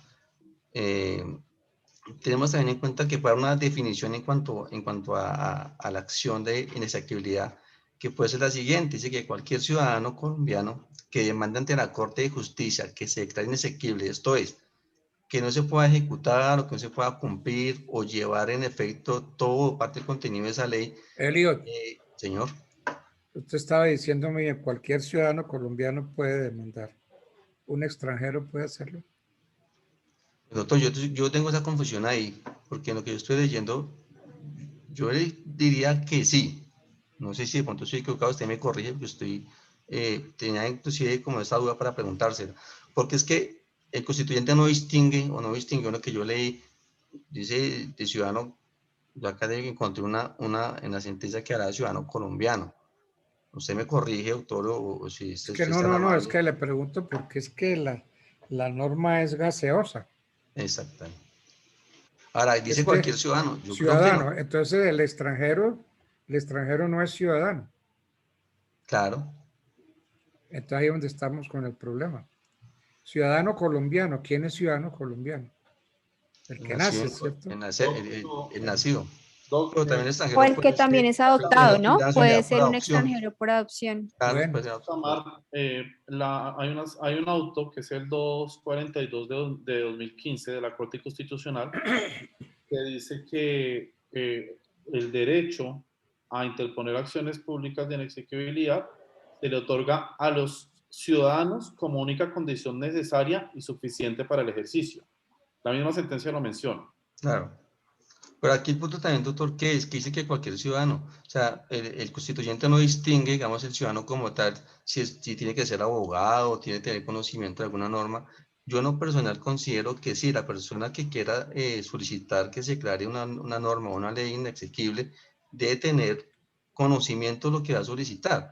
Speaker 18: Tenemos también en cuenta que puede haber una definición en cuanto a la acción de inexequibilidad, que puede ser la siguiente: dice que cualquier ciudadano colombiano que demande ante la Corte de Justicia que se declare inexequible, esto es, que no se pueda ejecutar o que no se pueda cumplir o llevar en efecto todo parte del contenido de esa ley.
Speaker 2: Elliot.
Speaker 18: Señor.
Speaker 2: Usted estaba diciéndome que cualquier ciudadano colombiano puede demandar. ¿Un extranjero puede hacerlo?
Speaker 18: Doctor, yo tengo esa confusión ahí, porque en lo que yo estoy leyendo Yo le diría que sí. No sé si de pronto estoy equivocado, usted me corrige, porque tenía inclusive como esta duda para preguntársela. Porque es que el constituyente no distingue, o no distinguió lo que yo leí, dice de ciudadano, yo acá encontré una en la sentencia que hará de ciudadano colombiano. Usted me corrige, autor, o si
Speaker 2: Es
Speaker 18: usted
Speaker 2: que
Speaker 18: es
Speaker 2: no,
Speaker 18: tan
Speaker 2: no, no, es
Speaker 18: amable.
Speaker 2: que le pregunto porque es que la norma es gaseosa.
Speaker 18: Exactamente. Ahora, dice
Speaker 2: Es que
Speaker 18: cualquier ciudadano. Yo creo que
Speaker 2: ciudadano,
Speaker 18: no.
Speaker 2: entonces el extranjero no es ciudadano.
Speaker 18: Claro.
Speaker 2: Entonces ahí es donde estamos con el problema. Ciudadano colombiano, ¿quién es ciudadano colombiano? El que nace, ¿cierto?
Speaker 18: El nacido. Pero también el
Speaker 16: O
Speaker 18: extranjero
Speaker 16: el que
Speaker 18: puede
Speaker 16: también
Speaker 18: ser
Speaker 16: es adoptado, ¿no?
Speaker 18: nacionalidad
Speaker 16: Puede
Speaker 18: por
Speaker 16: ser un
Speaker 18: adopción.
Speaker 16: extranjero por adopción.
Speaker 18: Claro,
Speaker 2: Bueno.
Speaker 18: puede ser adopción.
Speaker 13: Hay un auto que es el 242 de 2015 de la Corte Constitucional que dice que el derecho a interponer acciones públicas de inexequibilidad se le otorga a los ciudadanos como única condición necesaria y suficiente para el ejercicio. La misma sentencia lo menciona.
Speaker 18: Claro. Pero aquí el punto también, doctor, que es que dice que cualquier ciudadano, o sea, el constituyente no distingue, digamos, el ciudadano como tal, si tiene que ser abogado, tiene que tener conocimiento de alguna norma. Yo en lo personal considero que sí, la persona que quiera solicitar que se declare una norma o una ley inexequible debe tener conocimiento de lo que va a solicitar.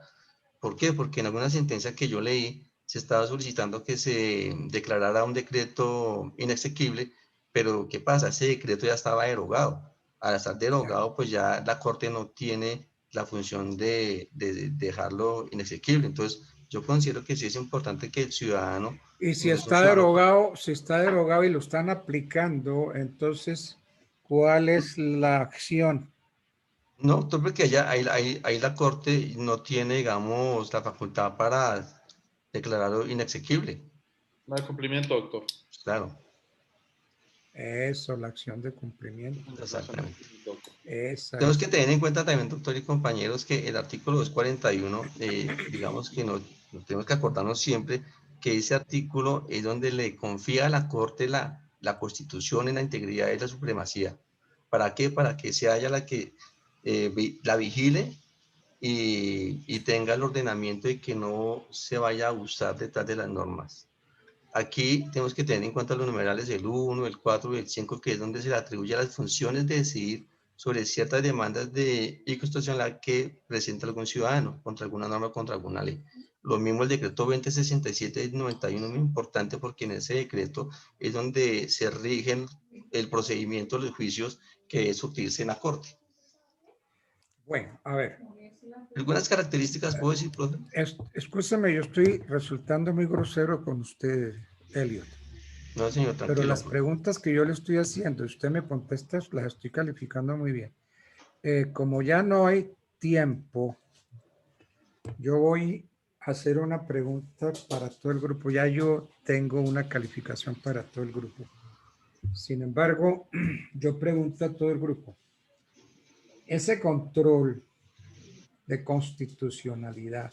Speaker 18: ¿Por qué? Porque en alguna sentencia que yo leí se estaba solicitando que se declarara un decreto inexequible, pero ¿qué pasa? Ese decreto ya estaba derogado. Al estar derogado, pues ya la Corte no tiene la función de dejarlo inexequible. Entonces, yo considero que sí es importante que el ciudadano...
Speaker 2: Y si
Speaker 18: incluso un
Speaker 2: está
Speaker 18: ciudadano,
Speaker 2: derogado y lo están aplicando, entonces, ¿cuál es la acción?
Speaker 18: no, doctor, porque ahí la Corte no tiene, digamos, la facultad para declararlo inexequible.
Speaker 13: No hay cumplimiento, doctor.
Speaker 18: Claro.
Speaker 2: Eso, la acción de cumplimiento.
Speaker 18: Exactamente.
Speaker 2: Esa
Speaker 18: Tenemos
Speaker 2: es.
Speaker 18: que tener en cuenta también, doctor y compañeros, que el artículo 241, digamos que nos tenemos que acordarnos siempre que ese artículo es donde le confía a la Corte la Constitución en la integridad y la supremacía. ¿Para qué? Para que sea ella la que la vigile y tenga el ordenamiento de que no se vaya a abusar detrás de las normas. Aquí tenemos que tener en cuenta los numerales del 1, el 4 y el 5, que es donde se le atribuye las funciones de decidir sobre ciertas demandas de inconstitucionalidad que presenta algún ciudadano contra alguna norma, contra alguna ley. Lo mismo el decreto 2067 del 91 es muy importante porque en ese decreto es donde se rigen el procedimiento de los juicios que debe surtirse en la Corte.
Speaker 2: Bueno, a ver.
Speaker 18: Algunas características, ¿puedo decir, profe?
Speaker 2: Escúchame, yo estoy resultando muy grosero con usted, Elliot.
Speaker 18: No, señor, tranquilo.
Speaker 2: Pero las preguntas que yo le estoy haciendo, usted me contesta, las estoy calificando muy bien. Como ya no hay tiempo, yo voy a hacer una pregunta para todo el grupo. Ya yo tengo una calificación para todo el grupo. Sin embargo, yo pregunto a todo el grupo. Ese control de constitucionalidad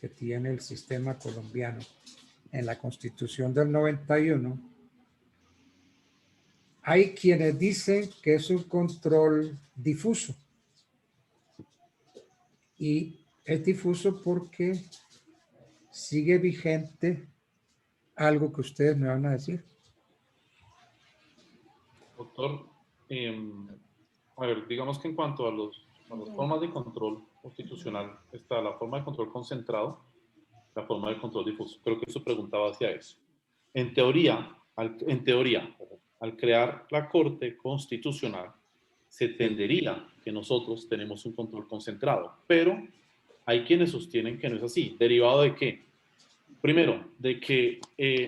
Speaker 2: que tiene el sistema colombiano en la Constitución del 91, hay quienes dicen que es un control difuso. Y es difuso porque sigue vigente algo que ustedes me van a decir.
Speaker 13: Doctor, a ver, digamos que en cuanto a las formas de control constitucional, está la forma de control concentrado, la forma de control difuso. Creo que eso preguntaba hacia eso. En teoría, al crear la Corte Constitucional, se tendería que nosotros tenemos un control concentrado, pero hay quienes sostienen que no es así. ¿Derivado de qué? Primero, de que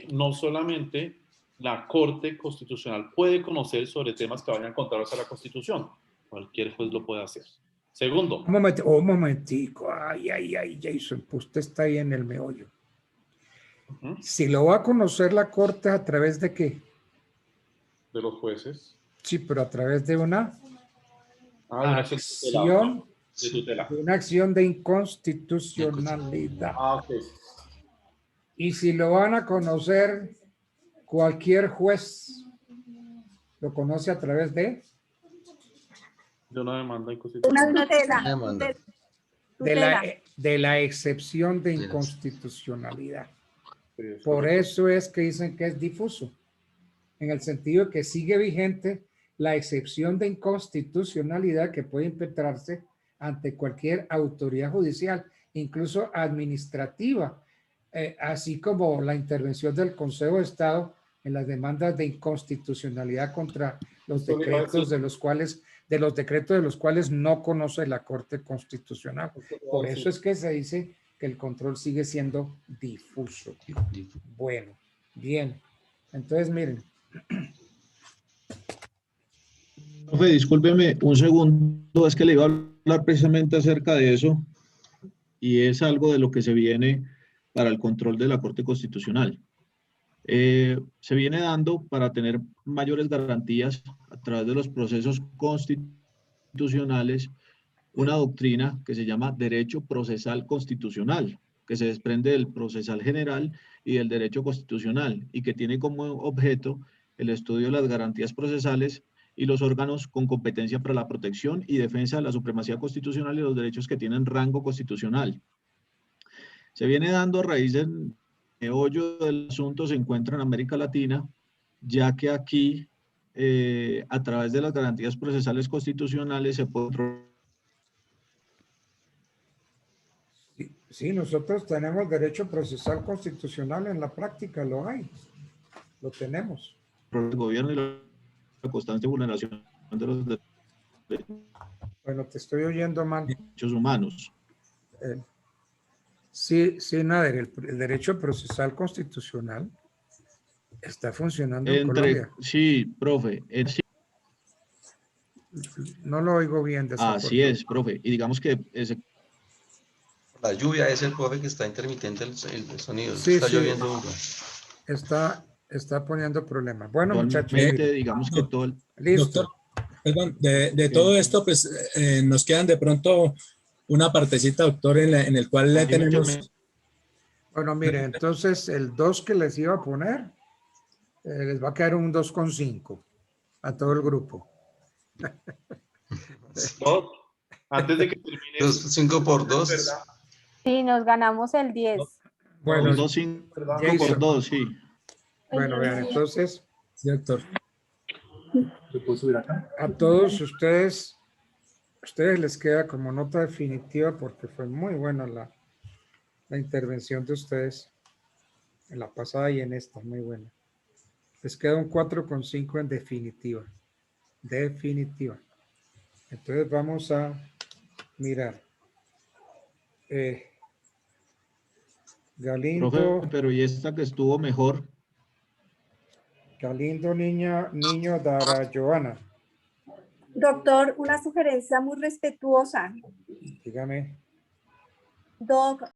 Speaker 13: no solamente la Corte Constitucional puede conocer sobre temas que vayan contrarios a la Constitución. Cualquier juez lo puede hacer. Segundo.
Speaker 2: Un momentico. Ay, Jason, pues usted está ahí en el meollo. Si lo va a conocer la Corte, ¿a través de qué?
Speaker 13: De los jueces.
Speaker 2: Sí, pero a través de una
Speaker 13: acción de tutela.
Speaker 2: De una acción de inconstitucionalidad.
Speaker 13: Okay.
Speaker 2: Y si lo van a conocer, cualquier juez lo conoce a través de
Speaker 13: De una demanda inconstitucional.
Speaker 17: Una tutela.
Speaker 18: Demanda.
Speaker 2: De la excepción de inconstitucionalidad. Por eso es que dicen que es difuso, en el sentido de que sigue vigente la excepción de inconstitucionalidad que puede impetrarse ante cualquier autoridad judicial, incluso administrativa, así como la intervención del Consejo de Estado en las demandas de inconstitucionalidad contra los decretos de los cuales no conoce la Corte Constitucional. Por eso es que se dice que el control sigue siendo difuso. Bueno, bien. Entonces, miren.
Speaker 19: Profe, discúlpeme un segundo, es que le iba a hablar precisamente acerca de eso y es algo de lo que se viene para el control de la Corte Constitucional. Se viene dando para tener mayores garantías a través de los procesos constitucionales una doctrina que se llama derecho procesal constitucional, que se desprende del procesal general y del derecho constitucional y que tiene como objeto el estudio de las garantías procesales y los órganos con competencia para la protección y defensa de la supremacía constitucional y los derechos que tienen rango constitucional. Se viene dando a raíz del meollo del asunto, se encuentra en América Latina, ya que aquí, a través de las garantías procesales constitucionales, se puede...
Speaker 2: Sí, nosotros tenemos derecho procesal constitucional en la práctica, lo hay, lo tenemos.
Speaker 19: El gobierno y la constante vulneración de los derechos.
Speaker 2: Bueno, te estoy oyendo mal.
Speaker 19: Derechos humanos.
Speaker 2: Sí, Nader, el derecho procesal constitucional está funcionando en Colombia.
Speaker 19: Sí, profe. Sí.
Speaker 2: No lo oigo bien.
Speaker 19: Así es, profe. Y digamos que ese...
Speaker 18: La lluvia es el profe que está intermitente el sonido.
Speaker 2: Sí,
Speaker 18: está
Speaker 2: sí.
Speaker 18: lloviendo.
Speaker 2: Está poniendo problemas. Bueno, muchachos.
Speaker 19: Digamos que todo el...
Speaker 2: Listo.
Speaker 20: Doctor, perdón, de todo esto, pues nos quedan de pronto una partecita, doctor, en el cual le tenemos...
Speaker 2: Bueno, mire, entonces el 2 que les iba a poner, les va a quedar un 2,5 a todo el grupo.
Speaker 13: Antes de que termine.
Speaker 18: 5 por 2.
Speaker 16: Sí, nos ganamos el 10.
Speaker 2: Bueno,
Speaker 19: 5 por 2, sí.
Speaker 2: Bueno, vean, entonces.
Speaker 20: Sí, doctor.
Speaker 2: A todos ustedes les queda como nota definitiva porque fue muy buena la intervención de ustedes en la pasada y en esta, muy buena. Les queda un 4,5 en definitiva. Definitiva. Entonces vamos a mirar. Galindo.
Speaker 19: Profe, pero ¿y esta que estuvo mejor?
Speaker 2: Galindo, niño Dara Joana.
Speaker 17: Doctor, una sugerencia muy respetuosa.
Speaker 2: Dígame.
Speaker 17: Doc,